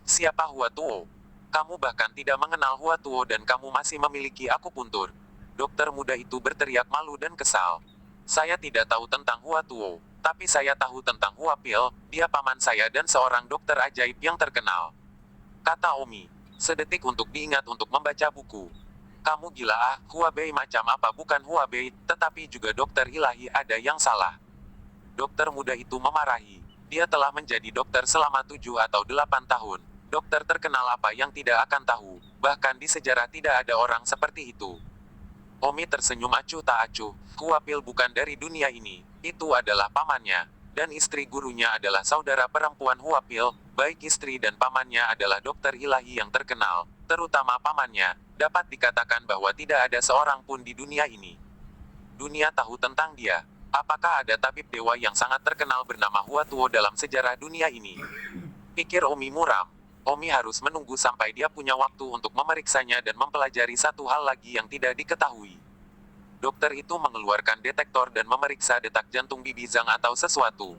Siapa Hua Tuo? Kamu bahkan tidak mengenal Hua Tuo dan kamu masih memiliki akupuntur. Dokter muda itu berteriak malu dan kesal. Saya tidak tahu tentang Hua Tuo, tapi saya tahu tentang Hua Pil, dia paman saya dan seorang dokter ajaib yang terkenal. Kata Omi, sedetik untuk diingat untuk membaca buku. Kamu gila Hua Bei macam apa bukan Hua Bei, tetapi juga dokter ilahi ada yang salah. Dokter muda itu memarahi. Dia telah menjadi dokter selama 7 atau 8 tahun. Dokter terkenal apa yang tidak akan tahu, bahkan di sejarah tidak ada orang seperti itu. Omi tersenyum acuh tak acuh, Hua Pil bukan dari dunia ini, itu adalah pamannya, dan istri gurunya adalah saudara perempuan Hua Pil, baik istri dan pamannya adalah dokter ilahi yang terkenal, terutama pamannya, dapat dikatakan bahwa tidak ada seorang pun di dunia ini. Dunia tahu tentang dia. Apakah ada tabib dewa yang sangat terkenal bernama Hua Tuo dalam sejarah dunia ini? Pikir Omi muram. Omi harus menunggu sampai dia punya waktu untuk memeriksanya dan mempelajari satu hal lagi yang tidak diketahui. Dokter itu mengeluarkan detektor dan memeriksa detak jantung Bibi Zhang atau sesuatu.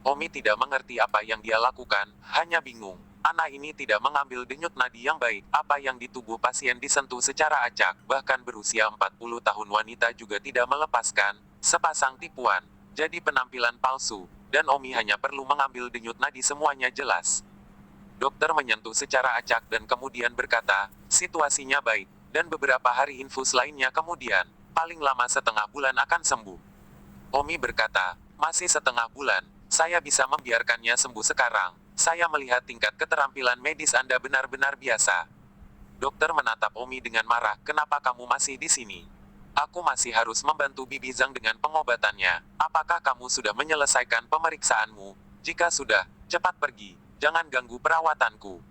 Omi tidak mengerti apa yang dia lakukan, hanya bingung. Anak ini tidak mengambil denyut nadi yang baik, apa yang di tubuh pasien disentuh secara acak, bahkan berusia 40 tahun wanita juga tidak melepaskan, sepasang tipuan, jadi penampilan palsu, dan Omi hanya perlu mengambil denyut nadi semuanya jelas. Dokter menyentuh secara acak dan kemudian berkata, situasinya baik, dan beberapa hari infus lainnya kemudian, paling lama setengah bulan akan sembuh. Omi berkata, masih setengah bulan, saya bisa membiarkannya sembuh sekarang, saya melihat tingkat keterampilan medis Anda benar-benar biasa. Dokter menatap Omi dengan marah, kenapa kamu masih di sini? Aku masih harus membantu Bibi Zhang dengan pengobatannya, apakah kamu sudah menyelesaikan pemeriksaanmu? Jika sudah, cepat pergi. Jangan ganggu perawatanku.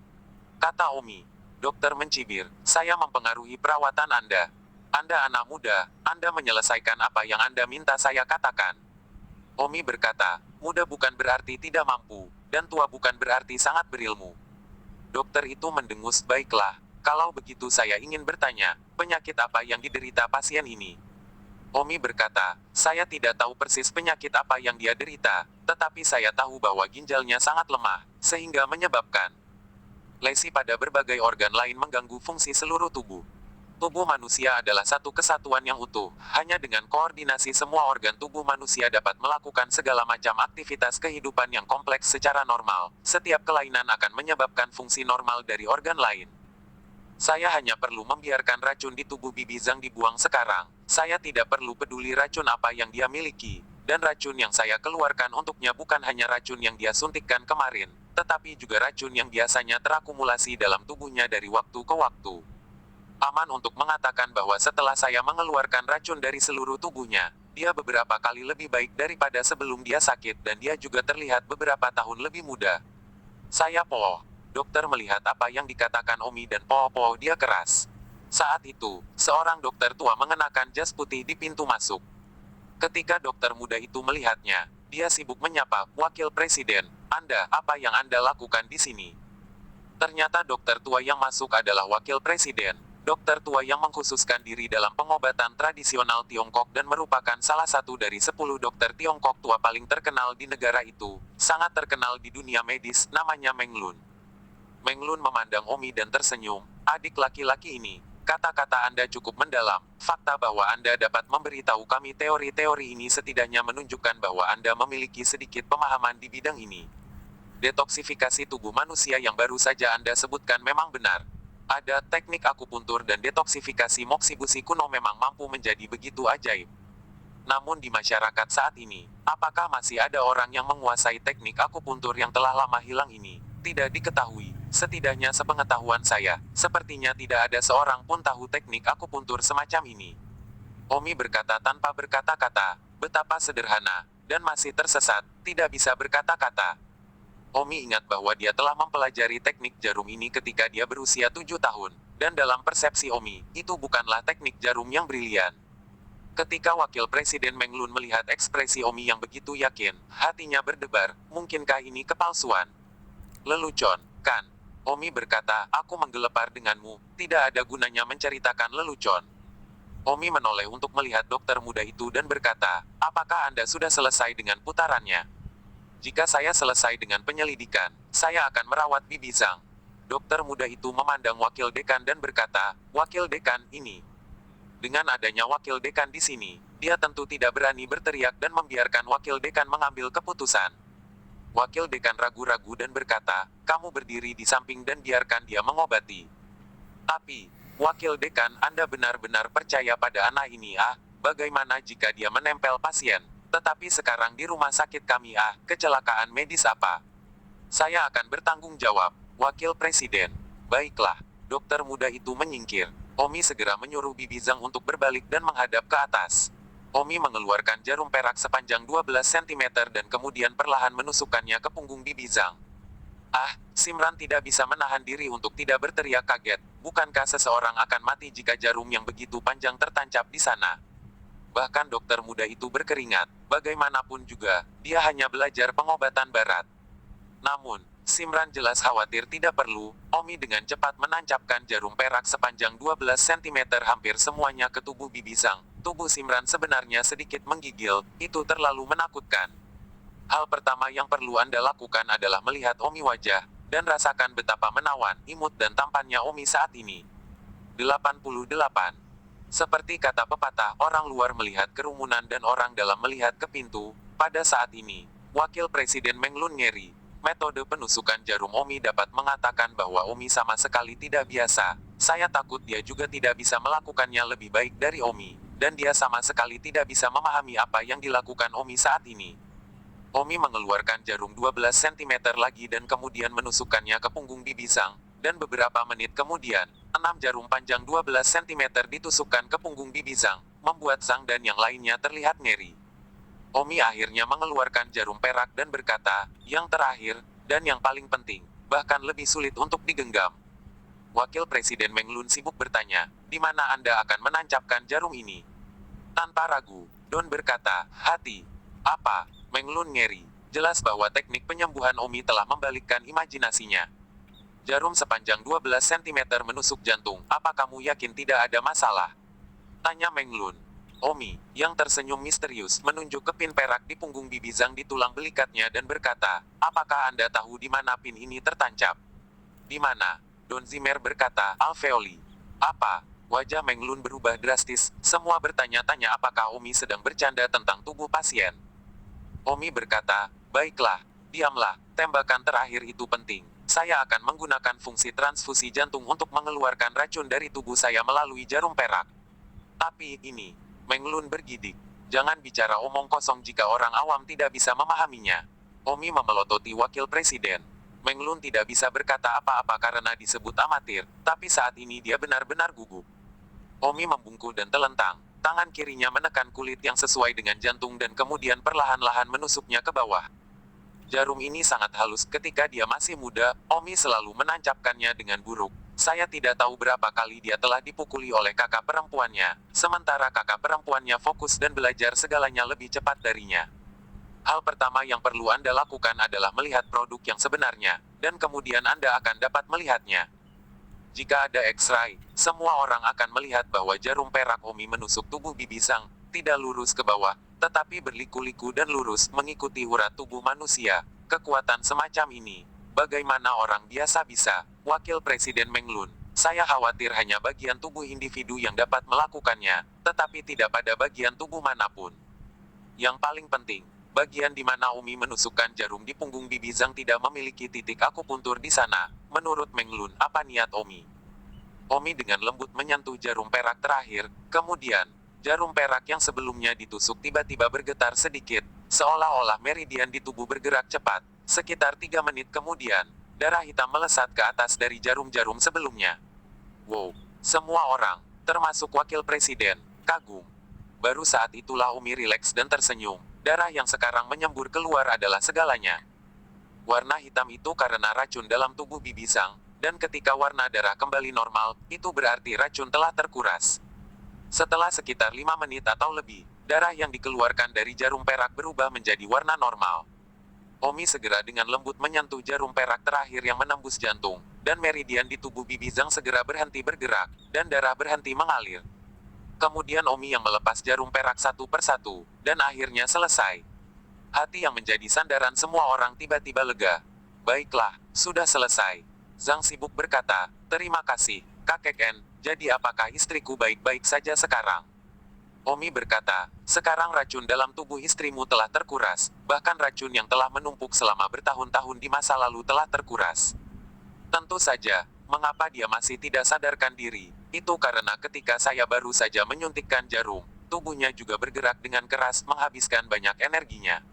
Kata Omi. Dokter mencibir, saya mempengaruhi perawatan Anda. Anda anak muda, Anda menyelesaikan apa yang Anda minta saya katakan. Omi berkata, muda bukan berarti tidak mampu, dan tua bukan berarti sangat berilmu. Dokter itu mendengus, baiklah, kalau begitu saya ingin bertanya, penyakit apa yang diderita pasien ini? Omi berkata, saya tidak tahu persis penyakit apa yang dia derita, tetapi saya tahu bahwa ginjalnya sangat lemah, sehingga menyebabkan lesi pada berbagai organ lain mengganggu fungsi seluruh tubuh. Tubuh manusia adalah satu kesatuan yang utuh. Hanya dengan koordinasi semua organ tubuh manusia dapat melakukan segala macam aktivitas kehidupan yang kompleks secara normal. Setiap kelainan akan menyebabkan fungsi normal dari organ lain. Saya hanya perlu membiarkan racun di tubuh Bibi Zhang dibuang sekarang. Saya tidak perlu peduli racun apa yang dia miliki. Dan racun yang saya keluarkan untuknya bukan hanya racun yang dia suntikkan kemarin, tetapi juga racun yang biasanya terakumulasi dalam tubuhnya dari waktu ke waktu. Aman untuk mengatakan bahwa setelah saya mengeluarkan racun dari seluruh tubuhnya, dia beberapa kali lebih baik daripada sebelum dia sakit dan dia juga terlihat beberapa tahun lebih muda. Saya Po. Dokter melihat apa yang dikatakan Omi dan Po dia keras. Saat itu, seorang dokter tua mengenakan jas putih di pintu masuk. Ketika dokter muda itu melihatnya, dia sibuk menyapa, "Wakil Presiden, apa yang Anda lakukan di sini?" Ternyata dokter tua yang masuk adalah wakil presiden. Dokter tua yang mengkhususkan diri dalam pengobatan tradisional Tiongkok dan merupakan salah satu dari 10 dokter Tiongkok tua paling terkenal di negara itu. Sangat terkenal di dunia medis, namanya Meng Lun. Meng Lun memandang Omi dan tersenyum. "Adik laki-laki ini, kata-kata Anda cukup mendalam. Fakta bahwa Anda dapat memberitahu kami teori-teori ini setidaknya menunjukkan bahwa Anda memiliki sedikit pemahaman di bidang ini. Detoksifikasi tubuh manusia yang baru saja Anda sebutkan memang benar. Ada teknik akupuntur dan detoksifikasi moksibusi kuno memang mampu menjadi begitu ajaib. Namun di masyarakat saat ini, apakah masih ada orang yang menguasai teknik akupuntur yang telah lama hilang ini? Tidak diketahui. Setidaknya sepengetahuan saya, sepertinya tidak ada seorang pun tahu teknik akupuntur semacam ini." Omi berkata tanpa berkata-kata, betapa sederhana, dan masih tersesat, tidak bisa berkata-kata. Omi ingat bahwa dia telah mempelajari teknik jarum ini ketika dia berusia 7 tahun, dan dalam persepsi Omi, itu bukanlah teknik jarum yang brilian. Ketika Wakil Presiden Meng Lun melihat ekspresi Omi yang begitu yakin, hatinya berdebar, mungkinkah ini kepalsuan? "Lelucon, kan?" Omi berkata, "Aku menggelepar denganmu, tidak ada gunanya menceritakan lelucon." Omi menoleh untuk melihat dokter muda itu dan berkata, "Apakah Anda sudah selesai dengan putarannya?" "Jika saya selesai dengan penyelidikan, saya akan merawat Bibi Zhang." Dokter muda itu memandang wakil dekan dan berkata, "Wakil dekan, ini. Dengan adanya wakil dekan di sini, dia tentu tidak berani berteriak dan membiarkan wakil dekan mengambil keputusan." Wakil dekan ragu-ragu dan berkata, "Kamu berdiri di samping dan biarkan dia mengobati." "Tapi, wakil dekan, Anda benar-benar percaya pada anak ini? Bagaimana jika dia menempel pasien? Tetapi sekarang di rumah sakit kami, kecelakaan medis apa? Saya akan bertanggung jawab." Wakil Presiden. "Baiklah." Dokter muda itu menyingkir. Omi segera menyuruh Bibi Zhang untuk berbalik dan menghadap ke atas. Omi mengeluarkan jarum perak sepanjang 12 cm dan kemudian perlahan menusukkannya ke punggung Bibi Zhang. Simran tidak bisa menahan diri untuk tidak berteriak kaget. Bukankah seseorang akan mati jika jarum yang begitu panjang tertancap di sana? Bahkan dokter muda itu berkeringat. Bagaimanapun juga, dia hanya belajar pengobatan barat. Namun, Simran jelas khawatir tidak perlu. Omi dengan cepat menancapkan jarum perak sepanjang 12 cm hampir semuanya ke tubuh Bibi Zhang. Tubuh Simran sebenarnya sedikit menggigil, itu terlalu menakutkan. Hal pertama yang perlu Anda lakukan adalah melihat Omi wajah, dan rasakan betapa menawan, imut dan tampannya Omi saat ini. 88. Seperti kata pepatah, orang luar melihat kerumunan dan orang dalam melihat ke pintu. Pada saat ini, Wakil Presiden Meng Lun ngeri. Metode penusukan jarum Omi dapat mengatakan bahwa Omi sama sekali tidak biasa. Saya takut dia juga tidak bisa melakukannya lebih baik dari Omi, dan dia sama sekali tidak bisa memahami apa yang dilakukan Omi saat ini. Omi mengeluarkan jarum 12 cm lagi dan kemudian menusukkannya ke punggung Bibi Zhang. Dan beberapa menit kemudian, 6 jarum panjang 12 cm ditusukkan ke punggung Bibi Zhang, membuat Zhang dan yang lainnya terlihat ngeri. Omi akhirnya mengeluarkan jarum perak dan berkata, "Yang terakhir, dan yang paling penting, bahkan lebih sulit untuk digenggam." Wakil Presiden Meng Lun sibuk bertanya, "Di mana Anda akan menancapkan jarum ini?" Tanpa ragu, Don berkata, "Hati." "Apa?" Meng Lun ngeri. Jelas bahwa teknik penyembuhan Omi telah membalikkan imajinasinya. "Jarum sepanjang 12 cm menusuk jantung. Apa kamu yakin tidak ada masalah?" tanya Meng Lun. Omi, yang tersenyum misterius, menunjuk ke pin perak di punggung Bibi Zhang di tulang belikatnya dan berkata, "Apakah Anda tahu di mana pin ini tertancap?" "Di mana?" Don Zimmer berkata, "Alveoli." "Apa?" Wajah Menglun berubah drastis, semua bertanya-tanya apakah Omi sedang bercanda tentang tubuh pasien. Omi berkata, baiklah, diamlah, tembakan terakhir itu penting. Saya akan menggunakan fungsi transfusi jantung untuk mengeluarkan racun dari tubuh saya melalui jarum perak. Tapi, ini, Menglun bergidik. Jangan bicara omong kosong jika orang awam tidak bisa memahaminya. Omi memelototi wakil presiden. Menglun tidak bisa berkata apa-apa karena disebut amatir, tapi saat ini dia benar-benar gugup. Omi membungkuk dan telentang. Tangan kirinya menekan kulit yang sesuai dengan jantung dan kemudian perlahan-lahan menusuknya ke bawah. Jarum ini sangat halus ketika dia masih muda, Omi selalu menancapkannya dengan buruk. Saya tidak tahu berapa kali dia telah dipukuli oleh kakak perempuannya, sementara kakak perempuannya fokus dan belajar segalanya lebih cepat darinya. Hal pertama yang perlu Anda lakukan adalah melihat produk yang sebenarnya, dan kemudian Anda akan dapat melihatnya. Jika ada X-ray, semua orang akan melihat bahwa jarum perak Omi menusuk tubuh Bibi Zhang, tidak lurus ke bawah, tetapi berliku-liku dan lurus mengikuti urat tubuh manusia. Kekuatan semacam ini, bagaimana orang biasa bisa? Wakil Presiden Menglun, saya khawatir hanya bagian tubuh individu yang dapat melakukannya, tetapi tidak pada bagian tubuh manapun. Yang paling penting, bagian di mana Omi menusukkan jarum di punggung Bibi Zhang tidak memiliki titik akupuntur di sana. Menurut Menglun, apa niat Omi? Omi dengan lembut menyentuh jarum perak terakhir, kemudian, jarum perak yang sebelumnya ditusuk tiba-tiba bergetar sedikit, seolah-olah meridian di tubuh bergerak cepat. Sekitar 3 menit kemudian, darah hitam melesat ke atas dari jarum-jarum sebelumnya. Wow, semua orang, termasuk wakil presiden, kagum. Baru saat itulah Omi rileks dan tersenyum. Darah yang sekarang menyembur keluar adalah segalanya. Warna hitam itu karena racun dalam tubuh Bibi Zhang, dan ketika warna darah kembali normal, itu berarti racun telah terkuras. Setelah sekitar 5 menit atau lebih, darah yang dikeluarkan dari jarum perak berubah menjadi warna normal. Omi segera dengan lembut menyentuh jarum perak terakhir yang menembus jantung, dan meridian di tubuh Bibi Zhang segera berhenti bergerak, dan darah berhenti mengalir. Kemudian Omi yang melepas jarum perak satu persatu, dan akhirnya selesai. Hati yang menjadi sandaran semua orang tiba-tiba lega. Baiklah, sudah selesai. Zhang sibuk berkata, terima kasih, kakek N, jadi apakah istriku baik-baik saja sekarang? Omi berkata, sekarang racun dalam tubuh istrimu telah terkuras, bahkan racun yang telah menumpuk selama bertahun-tahun di masa lalu telah terkuras. Tentu saja, mengapa dia masih tidak sadarkan diri? Itu karena ketika saya baru saja menyuntikkan jarum, tubuhnya juga bergerak dengan keras menghabiskan banyak energinya.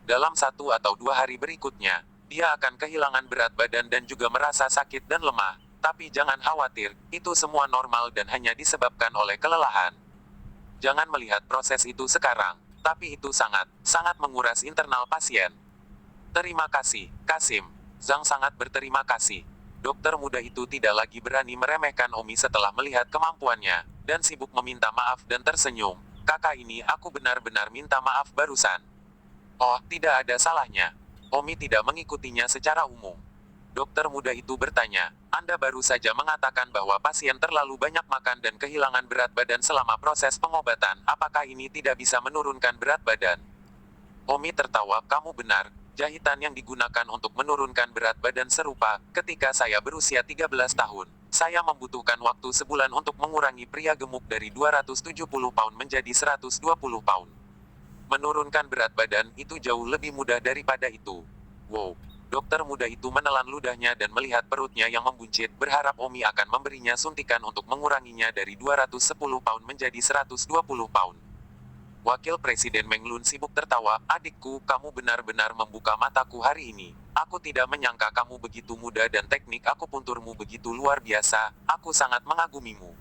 Dalam 1 atau 2 hari berikutnya, dia akan kehilangan berat badan dan juga merasa sakit dan lemah. Tapi jangan khawatir, itu semua normal dan hanya disebabkan oleh kelelahan. Jangan melihat proses itu sekarang, tapi itu sangat menguras internal pasien. Terima kasih, Kasim. Zhang sangat berterima kasih. Dokter muda itu tidak lagi berani meremehkan Omi setelah melihat kemampuannya, dan sibuk meminta maaf dan tersenyum. Kakak ini aku benar-benar minta maaf barusan. Oh, tidak ada salahnya. Omi tidak mengikutinya secara umum. Dokter muda itu bertanya, Anda baru saja mengatakan bahwa pasien terlalu banyak makan dan kehilangan berat badan selama proses pengobatan. Apakah ini tidak bisa menurunkan berat badan? Omi tertawa, kamu benar. Jahitan yang digunakan untuk menurunkan berat badan serupa, ketika saya berusia 13 tahun. Saya membutuhkan waktu sebulan untuk mengurangi pria gemuk dari 270 pound menjadi 120 pound. Menurunkan berat badan itu jauh lebih mudah daripada itu. Wow. Dokter muda itu menelan ludahnya dan melihat perutnya yang membuncit, berharap Omi akan memberinya suntikan untuk menguranginya dari 210 pound menjadi 120 pound. Wakil Presiden Menglun sibuk tertawa, adikku, kamu benar-benar membuka mataku hari ini. Aku tidak menyangka kamu begitu muda dan teknik akupunturmu begitu luar biasa, aku sangat mengagumimu.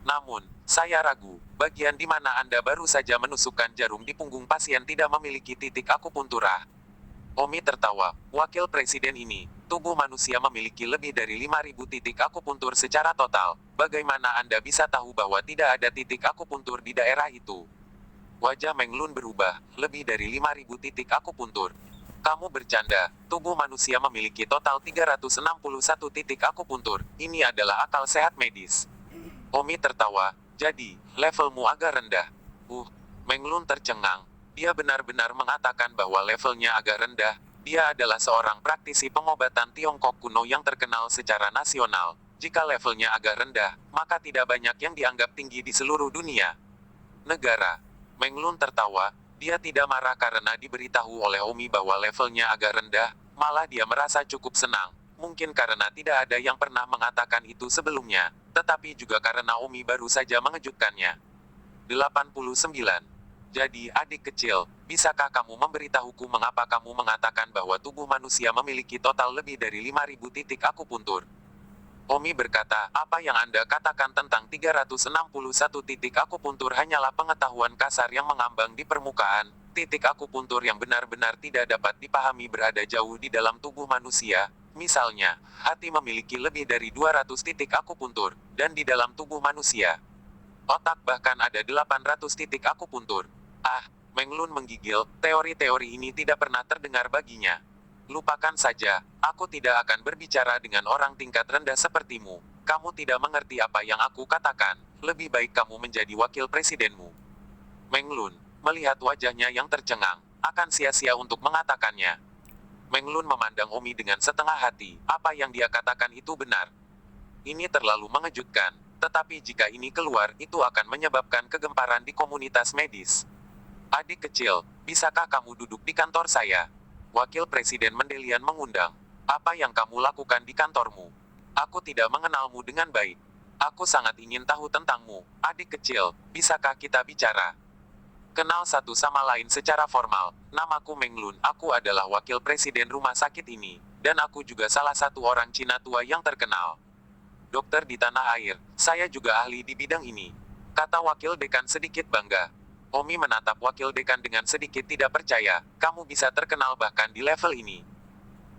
Namun, saya ragu, bagian di mana Anda baru saja menusukkan jarum di punggung pasien tidak memiliki titik akupuntura. Omi tertawa, wakil presiden ini, tubuh manusia memiliki lebih dari 5.000 titik akupuntur secara total. Bagaimana Anda bisa tahu bahwa tidak ada titik akupuntur di daerah itu? Wajah Menglun berubah, lebih dari 5.000 titik akupuntur. Kamu bercanda, tubuh manusia memiliki total 361 titik akupuntur, ini adalah akal sehat medis. Omi tertawa, jadi, levelmu agak rendah. Menglun tercengang. Dia benar-benar mengatakan bahwa levelnya agak rendah. Dia adalah seorang praktisi pengobatan Tiongkok kuno yang terkenal secara nasional. Jika levelnya agak rendah, maka tidak banyak yang dianggap tinggi di seluruh dunia. Negara. Menglun tertawa, dia tidak marah karena diberitahu oleh Omi bahwa levelnya agak rendah, malah dia merasa cukup senang. Mungkin karena tidak ada yang pernah mengatakan itu sebelumnya, tetapi juga karena Omi baru saja mengejutkannya. 89. Jadi, adik kecil, bisakah kamu memberitahuku mengapa kamu mengatakan bahwa tubuh manusia memiliki total lebih dari 5.000 titik akupuntur? Omi berkata, apa yang Anda katakan tentang 361 titik akupuntur hanyalah pengetahuan kasar yang mengambang di permukaan. Titik akupuntur yang benar-benar tidak dapat dipahami berada jauh di dalam tubuh manusia. Misalnya, hati memiliki lebih dari 200 titik akupuntur, dan di dalam tubuh manusia, otak bahkan ada 800 titik akupuntur. Ah, Menglun menggigil, teori-teori ini tidak pernah terdengar baginya. Lupakan saja, aku tidak akan berbicara dengan orang tingkat rendah sepertimu. Kamu tidak mengerti apa yang aku katakan. Lebih baik kamu menjadi wakil presidenmu. Menglun, melihat wajahnya yang tercengang, akan sia-sia untuk mengatakannya. Menglun memandang Omi dengan setengah hati, apa yang dia katakan itu benar. Ini terlalu mengejutkan, tetapi jika ini keluar, itu akan menyebabkan kegemparan di komunitas medis. Adik kecil, bisakah kamu duduk di kantor saya? Wakil Presiden Mendelian mengundang. Apa yang kamu lakukan di kantormu? Aku tidak mengenalmu dengan baik. Aku sangat ingin tahu tentangmu, adik kecil, bisakah kita bicara? Kenal satu sama lain secara formal. Namaku Menglun, aku adalah wakil presiden rumah sakit ini, dan aku juga salah satu orang Cina tua yang terkenal. Dokter di tanah air, saya juga ahli di bidang ini. Kata wakil dekan sedikit bangga. Omi menatap wakil dekan dengan sedikit tidak percaya, kamu bisa terkenal bahkan di level ini.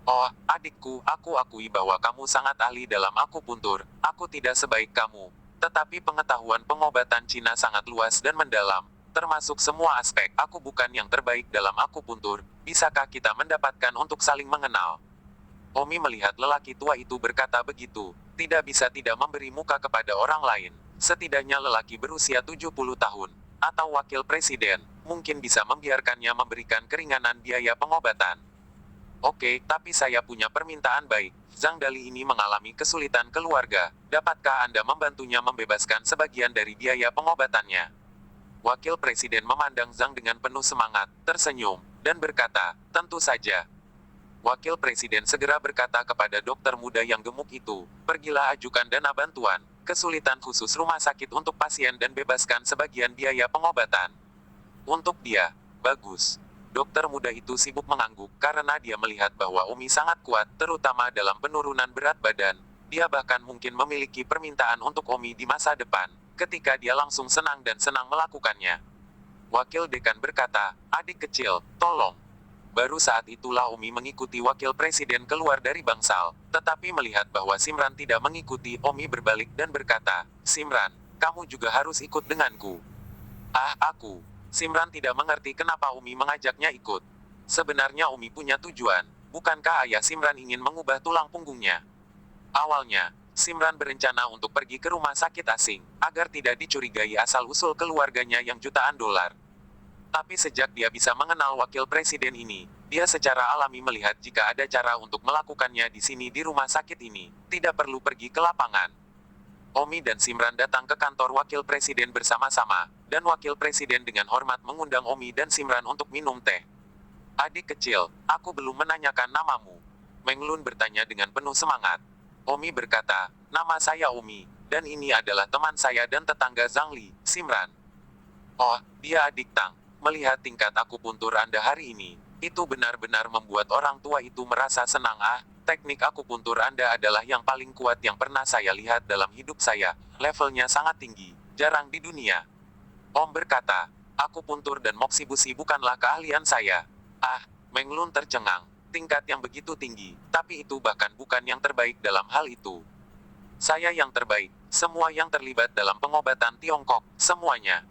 Oh, adikku, aku akui bahwa kamu sangat ahli dalam akupuntur, aku tidak sebaik kamu. Tetapi pengetahuan pengobatan Cina sangat luas dan mendalam, termasuk semua aspek. Aku bukan yang terbaik dalam akupuntur, bisakah kita mendapatkan untuk saling mengenal? Omi melihat lelaki tua itu berkata begitu, tidak bisa tidak memberi muka kepada orang lain. Setidaknya lelaki berusia 70 tahun, atau wakil presiden, mungkin bisa membiarkannya memberikan keringanan biaya pengobatan. Oke, tapi saya punya permintaan baik. Zhang Dali ini mengalami kesulitan keluarga. Dapatkah Anda membantunya membebaskan sebagian dari biaya pengobatannya? Wakil presiden memandang Zhang dengan penuh semangat, tersenyum, dan berkata, tentu saja. Wakil presiden segera berkata kepada dokter muda yang gemuk itu, pergilah ajukan dana bantuan, kesulitan khusus rumah sakit untuk pasien dan bebaskan sebagian biaya pengobatan. Untuk dia, bagus. Dokter muda itu sibuk mengangguk karena dia melihat bahwa Umi sangat kuat, terutama dalam penurunan berat badan. Dia bahkan mungkin memiliki permintaan untuk Umi di masa depan, ketika dia langsung senang dan senang melakukannya. Wakil dekan berkata, adik kecil, tolong. Baru saat itulah Umi mengikuti wakil presiden keluar dari bangsal, tetapi melihat bahwa Simran tidak mengikuti, Umi berbalik dan berkata, Simran, kamu juga harus ikut denganku. Ah, aku. Simran tidak mengerti kenapa Umi mengajaknya ikut. Sebenarnya Umi punya tujuan, bukankah ayah Simran ingin mengubah tulang punggungnya? Awalnya, Simran berencana untuk pergi ke rumah sakit asing, agar tidak dicurigai asal-usul keluarganya yang jutaan dolar. Tapi sejak dia bisa mengenal wakil presiden ini, dia secara alami melihat jika ada cara untuk melakukannya di sini di rumah sakit ini, tidak perlu pergi ke lapangan. Omi dan Simran datang ke kantor wakil presiden bersama-sama, dan wakil presiden dengan hormat mengundang Omi dan Simran untuk minum teh. Adik kecil, aku belum menanyakan namamu. Menglun bertanya dengan penuh semangat. Omi berkata, nama saya Omi, dan ini adalah teman saya dan tetangga Zhang Li, Simran. Oh, dia adik Tang. Melihat tingkat akupuntur Anda hari ini, itu benar-benar membuat orang tua itu merasa senang. Teknik akupuntur Anda adalah yang paling kuat yang pernah saya lihat dalam hidup saya. Levelnya sangat tinggi, jarang di dunia. Om berkata, akupuntur dan moksibusi bukanlah keahlian saya. Menglun tercengang. Tingkat yang begitu tinggi, tapi itu bahkan bukan yang terbaik dalam hal itu. Saya yang terbaik, semua yang terlibat dalam pengobatan Tiongkok, semuanya.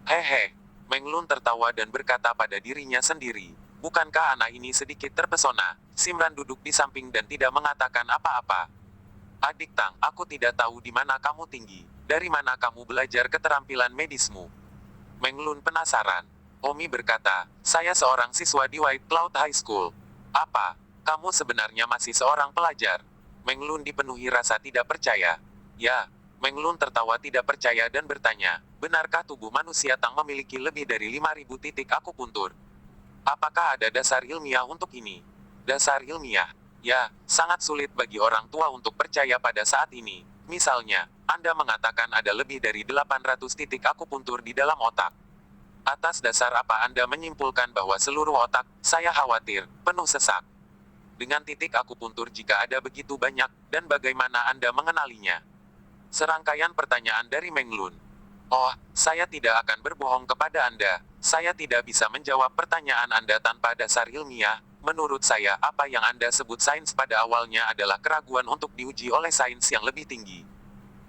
Hehe. Menglun tertawa dan berkata pada dirinya sendiri, bukankah anak ini sedikit terpesona? Simran duduk di samping dan tidak mengatakan apa-apa. Adik Tang, aku tidak tahu di mana kamu tinggi. Dari mana kamu belajar keterampilan medismu? Menglun penasaran. Omi berkata, saya seorang siswa di White Cloud High School. Apa? Kamu sebenarnya masih seorang pelajar? Meng Lun dipenuhi rasa tidak percaya. Ya, Meng Lun tertawa tidak percaya dan bertanya, benarkah tubuh manusia Tang memiliki lebih dari 5.000 titik akupuntur? Apakah ada dasar ilmiah untuk ini? Dasar ilmiah? Ya, sangat sulit bagi orang tua untuk percaya pada saat ini. Misalnya, Anda mengatakan ada lebih dari 800 titik akupuntur di dalam otak. Atas dasar apa Anda menyimpulkan bahwa seluruh otak, saya khawatir, penuh sesak? Dengan titik akupuntur jika ada begitu banyak, dan bagaimana Anda mengenalinya? Serangkaian pertanyaan dari Meng Lun. Oh, saya tidak akan berbohong kepada Anda. Saya tidak bisa menjawab pertanyaan Anda tanpa dasar ilmiah. Menurut saya, apa yang Anda sebut sains pada awalnya adalah keraguan untuk diuji oleh sains yang lebih tinggi.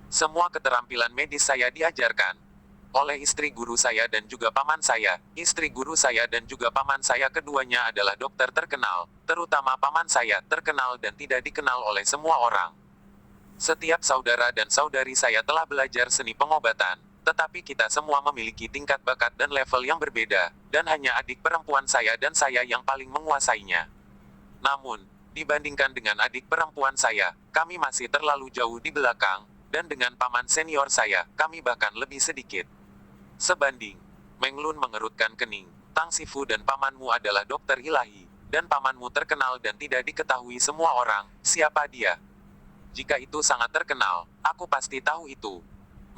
Semua keterampilan medis saya diajarkan oleh istri guru saya dan juga paman saya. Istri guru saya dan juga paman saya keduanya adalah dokter terkenal, terutama paman saya terkenal dan tidak dikenal oleh semua orang. Setiap saudara dan saudari saya telah belajar seni pengobatan, tetapi kita semua memiliki tingkat bakat dan level yang berbeda, dan hanya adik perempuan saya dan saya yang paling menguasainya. Namun, dibandingkan dengan adik perempuan saya, kami masih terlalu jauh di belakang, dan dengan paman senior saya, kami bahkan lebih sedikit sebanding. Meng Lun mengerutkan kening. Tang Sifu dan pamanmu adalah dokter ilahi, dan pamanmu terkenal dan tidak diketahui semua orang. Siapa dia? Jika itu sangat terkenal, aku pasti tahu itu.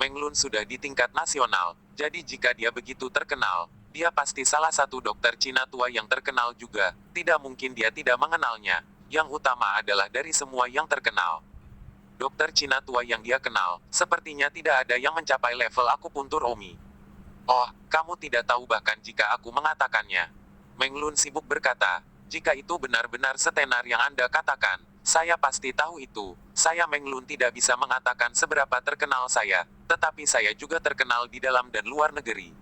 Meng Lun sudah di tingkat nasional, jadi jika dia begitu terkenal, dia pasti salah satu dokter Cina tua yang terkenal juga. Tidak mungkin dia tidak mengenalnya. Yang utama adalah dari semua yang terkenal, dokter Cina tua yang dia kenal, sepertinya tidak ada yang mencapai level akupuntur Omi. Oh, kamu tidak tahu bahkan jika aku mengatakannya. Meng Lun sibuk berkata, jika itu benar-benar setenar yang Anda katakan, saya pasti tahu itu. Saya Meng Lun tidak bisa mengatakan seberapa terkenal saya, tetapi saya juga terkenal di dalam dan luar negeri.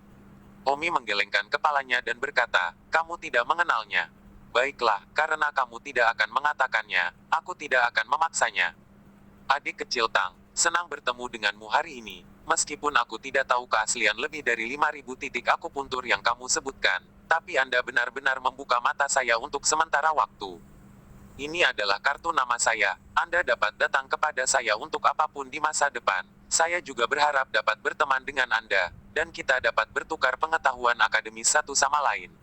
Omi menggelengkan kepalanya dan berkata, kamu tidak mengenalnya. Baiklah, karena kamu tidak akan mengatakannya, aku tidak akan memaksanya. Adik kecil Tang, senang bertemu denganmu hari ini. Meskipun aku tidak tahu keaslian lebih dari 5.000 titik akupuntur yang kamu sebutkan, tapi Anda benar-benar membuka mata saya untuk sementara waktu. Ini adalah kartu nama saya. Anda dapat datang kepada saya untuk apapun di masa depan. Saya juga berharap dapat berteman dengan Anda, dan kita dapat bertukar pengetahuan akademis satu sama lain.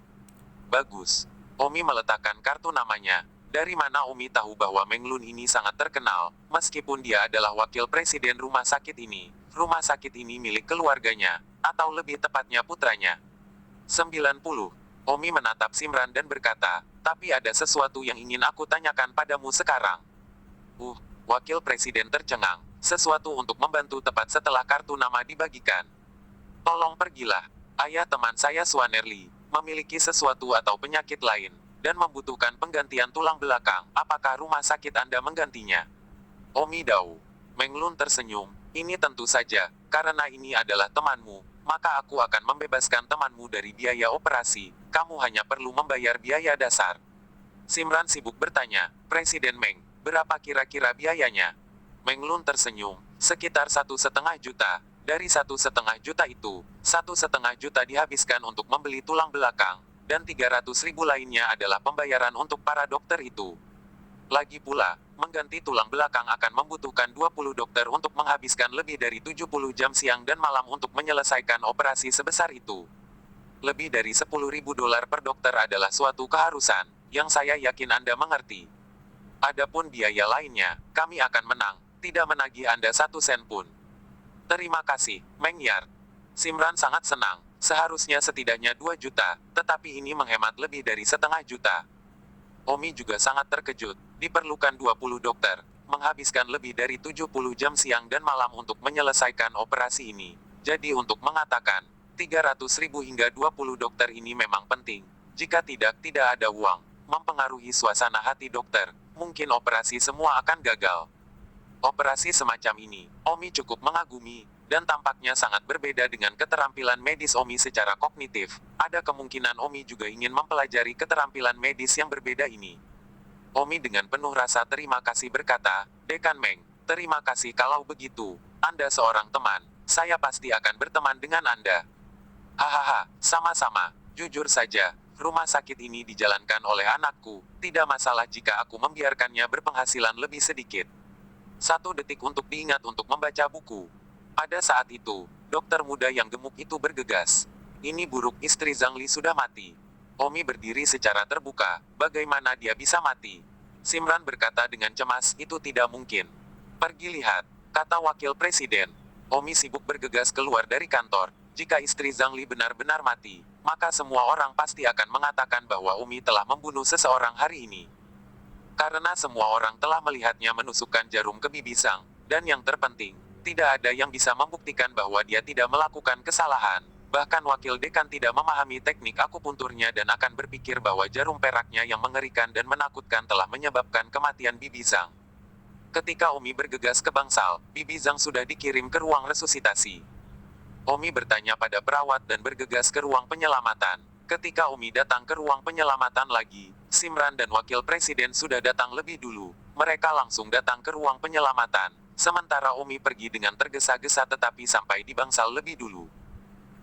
Bagus. Omi meletakkan kartu namanya. Dari mana Omi tahu bahwa Meng Lun ini sangat terkenal, meskipun dia adalah wakil presiden rumah sakit ini? Rumah sakit ini milik keluarganya, atau lebih tepatnya putranya. 90. Omi menatap Simran dan berkata, tapi ada sesuatu yang ingin aku tanyakan padamu sekarang. Wakil presiden tercengang. Sesuatu untuk membantu tepat setelah kartu nama dibagikan. Tolong pergilah. Ayah teman saya Swanerly memiliki sesuatu atau penyakit lain, dan membutuhkan penggantian tulang belakang. Apakah rumah sakit Anda menggantinya? Omi Dao. Meng Lun tersenyum. Ini tentu saja, karena ini adalah temanmu, maka aku akan membebaskan temanmu dari biaya operasi. Kamu hanya perlu membayar biaya dasar. Simran sibuk bertanya, Presiden Meng, berapa kira-kira biayanya? Meng Lun tersenyum, sekitar 1,5 juta. Dari 1,5 juta itu, 1,5 juta dihabiskan untuk membeli tulang belakang, dan 300.000 lainnya adalah pembayaran untuk para dokter itu. Lagi pula, mengganti tulang belakang akan membutuhkan 20 dokter untuk menghabiskan lebih dari 70 jam siang dan malam untuk menyelesaikan operasi sebesar itu. Lebih dari 10.000 dolar per dokter adalah suatu keharusan, yang saya yakin Anda mengerti. Adapun biaya lainnya, kami akan menang, tidak menagih Anda 1 sen pun. Terima kasih, Meng Yar. Simran sangat senang, seharusnya setidaknya 2 juta, tetapi ini menghemat lebih dari setengah juta. Omi juga sangat terkejut, diperlukan 20 dokter, menghabiskan lebih dari 70 jam siang dan malam untuk menyelesaikan operasi ini. Jadi untuk mengatakan, 300.000 hingga 20 dokter ini memang penting. Jika tidak ada uang, mempengaruhi suasana hati dokter, mungkin operasi semua akan gagal. Operasi semacam ini, Omi cukup mengagumi, dan tampaknya sangat berbeda dengan keterampilan medis Omi secara kognitif. Ada kemungkinan Omi juga ingin mempelajari keterampilan medis yang berbeda ini. Omi dengan penuh rasa terima kasih berkata, Dekan Meng, terima kasih kalau begitu. Anda seorang teman, saya pasti akan berteman dengan Anda. Hahaha, sama-sama. Jujur saja, rumah sakit ini dijalankan oleh anakku. Tidak masalah jika aku membiarkannya berpenghasilan lebih sedikit. 1 detik untuk diingat untuk membaca buku. Pada saat itu, dokter muda yang gemuk itu bergegas. Ini buruk, istri Zhang Li sudah mati. Omi berdiri secara terbuka, bagaimana dia bisa mati? Simran berkata dengan cemas, itu tidak mungkin. Pergi lihat, kata wakil presiden. Omi sibuk bergegas keluar dari kantor. Jika istri Zhang Li benar-benar mati, maka semua orang pasti akan mengatakan bahwa Omi telah membunuh seseorang hari ini. Karena semua orang telah melihatnya menusukkan jarum ke bibi Zhang. Dan yang terpenting, tidak ada yang bisa membuktikan bahwa dia tidak melakukan kesalahan. Bahkan wakil dekan tidak memahami teknik akupunturnya dan akan berpikir bahwa jarum peraknya yang mengerikan dan menakutkan telah menyebabkan kematian bibi Zhang. Ketika Omi bergegas ke bangsal, bibi Zhang sudah dikirim ke ruang resusitasi. Omi bertanya pada perawat dan bergegas ke ruang penyelamatan. Ketika Omi datang ke ruang penyelamatan lagi, Simran dan wakil presiden sudah datang lebih dulu. Mereka langsung datang ke ruang penyelamatan. Sementara Omi pergi dengan tergesa-gesa tetapi sampai di bangsal lebih dulu.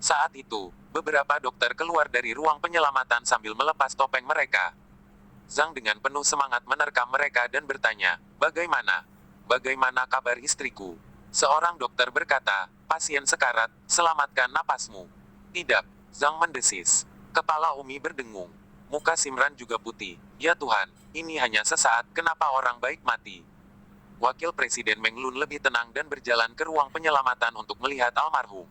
Saat itu, beberapa dokter keluar dari ruang penyelamatan sambil melepas topeng mereka. Zhang dengan penuh semangat menerkam mereka dan bertanya, "Bagaimana? Bagaimana kabar istriku?" Seorang dokter berkata, "Pasien sekarat, selamatkan napasmu." "Tidak," Zhang mendesis. Kepala Umi berdengung. Muka Simran juga putih. "Ya Tuhan, ini hanya sesaat, kenapa orang baik mati?" Wakil Presiden Meng Lun lebih tenang dan berjalan ke ruang penyelamatan untuk melihat almarhum.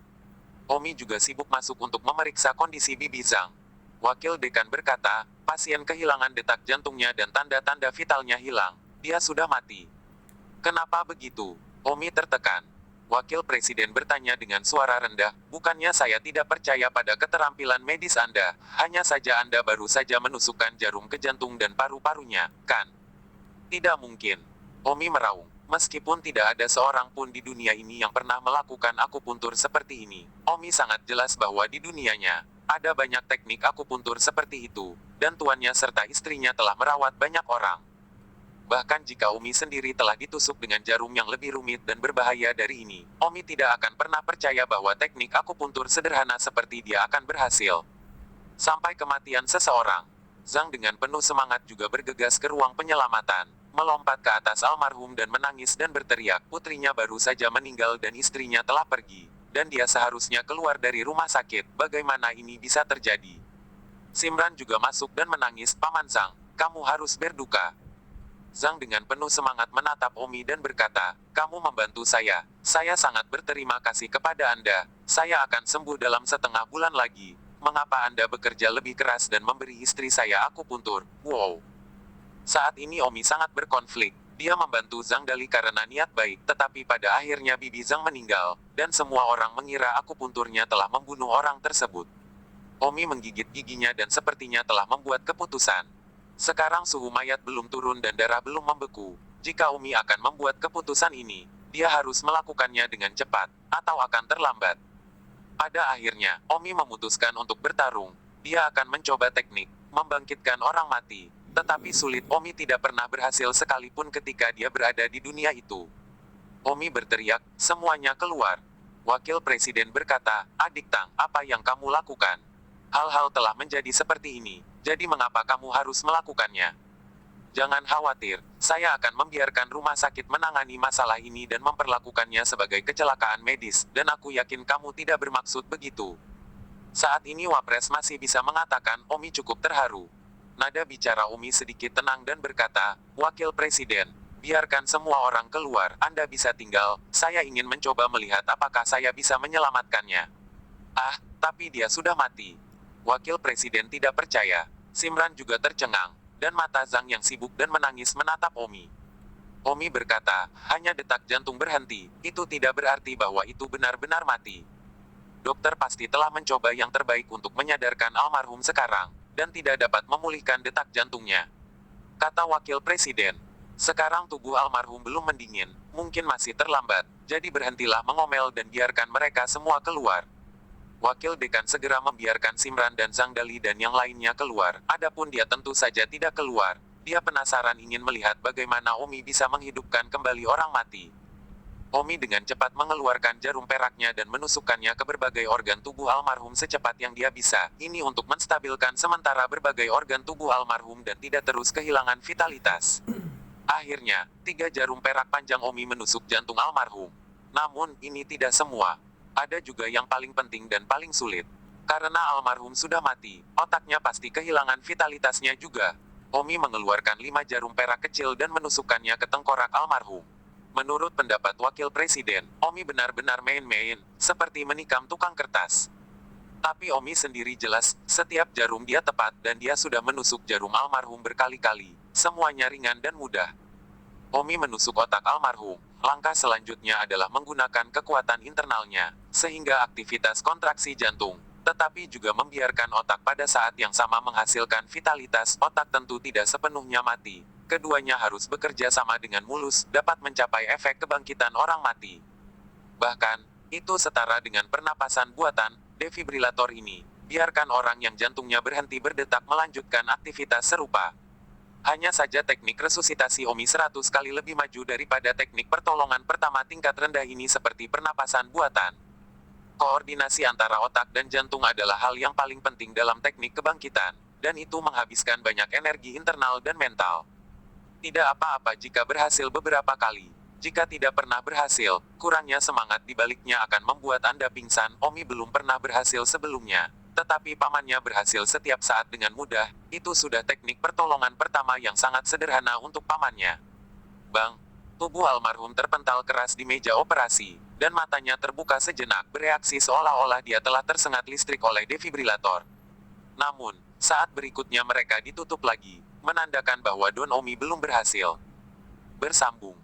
Omi juga sibuk masuk untuk memeriksa kondisi bibi Zhang. Wakil dekan berkata, pasien kehilangan detak jantungnya dan tanda-tanda vitalnya hilang. Dia sudah mati. Kenapa begitu? Omi tertekan. Wakil Presiden bertanya dengan suara rendah, bukannya saya tidak percaya pada keterampilan medis Anda, hanya saja Anda baru saja menusukkan jarum ke jantung dan paru-parunya, kan? Tidak mungkin. Omi meraung. Meskipun tidak ada seorang pun di dunia ini yang pernah melakukan akupuntur seperti ini, Omi sangat jelas bahwa di dunianya, ada banyak teknik akupuntur seperti itu, dan tuannya serta istrinya telah merawat banyak orang. Bahkan jika Omi sendiri telah ditusuk dengan jarum yang lebih rumit dan berbahaya dari ini, Omi tidak akan pernah percaya bahwa teknik akupuntur sederhana seperti dia akan berhasil. Sampai kematian seseorang. Zhang dengan penuh semangat juga bergegas ke ruang penyelamatan, melompat ke atas almarhum dan menangis dan berteriak, putrinya baru saja meninggal dan istrinya telah pergi, dan dia seharusnya keluar dari rumah sakit, bagaimana ini bisa terjadi? Simran juga masuk dan menangis, Paman Zhang, kamu harus berduka. Zhang dengan penuh semangat menatap Omi dan berkata, kamu membantu saya sangat berterima kasih kepada Anda, saya akan sembuh dalam setengah bulan lagi, mengapa Anda bekerja lebih keras dan memberi istri saya akupuntur, wow. Saat ini Omi sangat berkonflik, dia membantu Zhang Dali karena niat baik, tetapi pada akhirnya bibi Zhang meninggal, dan semua orang mengira akupunturnya telah membunuh orang tersebut. Omi menggigit giginya dan sepertinya telah membuat keputusan. Sekarang suhu mayat belum turun dan darah belum membeku. Jika Umi akan membuat keputusan ini, dia harus melakukannya dengan cepat, atau akan terlambat. Pada akhirnya, Omi memutuskan untuk bertarung. Dia akan mencoba teknik, membangkitkan orang mati. Tetapi sulit, Omi tidak pernah berhasil sekalipun ketika dia berada di dunia itu. Omi berteriak, semuanya keluar. Wakil Presiden berkata, adik Tang, apa yang kamu lakukan? Hal-hal telah menjadi seperti ini, jadi mengapa kamu harus melakukannya? Jangan khawatir, saya akan membiarkan rumah sakit menangani masalah ini dan memperlakukannya sebagai kecelakaan medis, dan aku yakin kamu tidak bermaksud begitu. Saat ini Wapres masih bisa mengatakan, Omi cukup terharu. Nada bicara Omi sedikit tenang dan berkata, Wakil Presiden, biarkan semua orang keluar, Anda bisa tinggal, saya ingin mencoba melihat apakah saya bisa menyelamatkannya. Ah, tapi dia sudah mati. Wakil Presiden tidak percaya. Simran juga tercengang, dan mata Zhang yang sibuk dan menangis menatap Omi. Omi berkata, hanya detak jantung berhenti, itu tidak berarti bahwa itu benar-benar mati. Dokter pasti telah mencoba yang terbaik untuk menyadarkan almarhum sekarang, dan tidak dapat memulihkan detak jantungnya. Kata Wakil Presiden, sekarang tubuh almarhum belum mendingin, mungkin masih terlambat, jadi berhentilah mengomel dan biarkan mereka semua keluar. Wakil dekan segera membiarkan Simran dan Zhang Dali dan yang lainnya keluar, adapun dia tentu saja tidak keluar. Dia penasaran ingin melihat bagaimana Omi bisa menghidupkan kembali orang mati. Omi dengan cepat mengeluarkan jarum peraknya dan menusukkannya ke berbagai organ tubuh almarhum secepat yang dia bisa, ini untuk menstabilkan sementara berbagai organ tubuh almarhum dan tidak terus kehilangan vitalitas. Akhirnya, 3 jarum perak panjang Omi menusuk jantung almarhum. Namun, ini tidak semua. Ada juga yang paling penting dan paling sulit. Karena almarhum sudah mati, otaknya pasti kehilangan vitalitasnya juga. Omi mengeluarkan 5 jarum perak kecil dan menusukkannya ke tengkorak almarhum. Menurut pendapat Wakil Presiden, Omi benar-benar main-main, seperti menikam tukang kertas. Tapi Omi sendiri jelas, setiap jarum dia tepat dan dia sudah menusuk jarum almarhum berkali-kali. Semuanya ringan dan mudah. Omi menusuk otak almarhum. Langkah selanjutnya adalah menggunakan kekuatan internalnya, sehingga aktivitas kontraksi jantung, tetapi juga membiarkan otak pada saat yang sama menghasilkan vitalitas. Otak tentu tidak sepenuhnya mati. Keduanya harus bekerja sama dengan mulus, dapat mencapai efek kebangkitan orang mati. Bahkan, itu setara dengan pernapasan buatan. Defibrilator ini, biarkan orang yang jantungnya berhenti berdetak melanjutkan aktivitas serupa. Hanya saja teknik resusitasi Omi 100 kali lebih maju daripada teknik pertolongan pertama tingkat rendah ini seperti pernapasan buatan. Koordinasi antara otak dan jantung adalah hal yang paling penting dalam teknik kebangkitan, dan itu menghabiskan banyak energi internal dan mental. Tidak apa-apa jika berhasil beberapa kali. Jika tidak pernah berhasil, kurangnya semangat di baliknya akan membuat Anda pingsan. Omi belum pernah berhasil sebelumnya, tetapi pamannya berhasil setiap saat dengan mudah. Itu sudah teknik pertolongan pertama yang sangat sederhana untuk pamannya. Bang! Tubuh almarhum terpental keras di meja operasi, dan matanya terbuka sejenak, bereaksi seolah-olah dia telah tersengat listrik oleh defibrilator. Namun, saat berikutnya mereka ditutup lagi, menandakan bahwa Don Omi belum berhasil. Bersambung.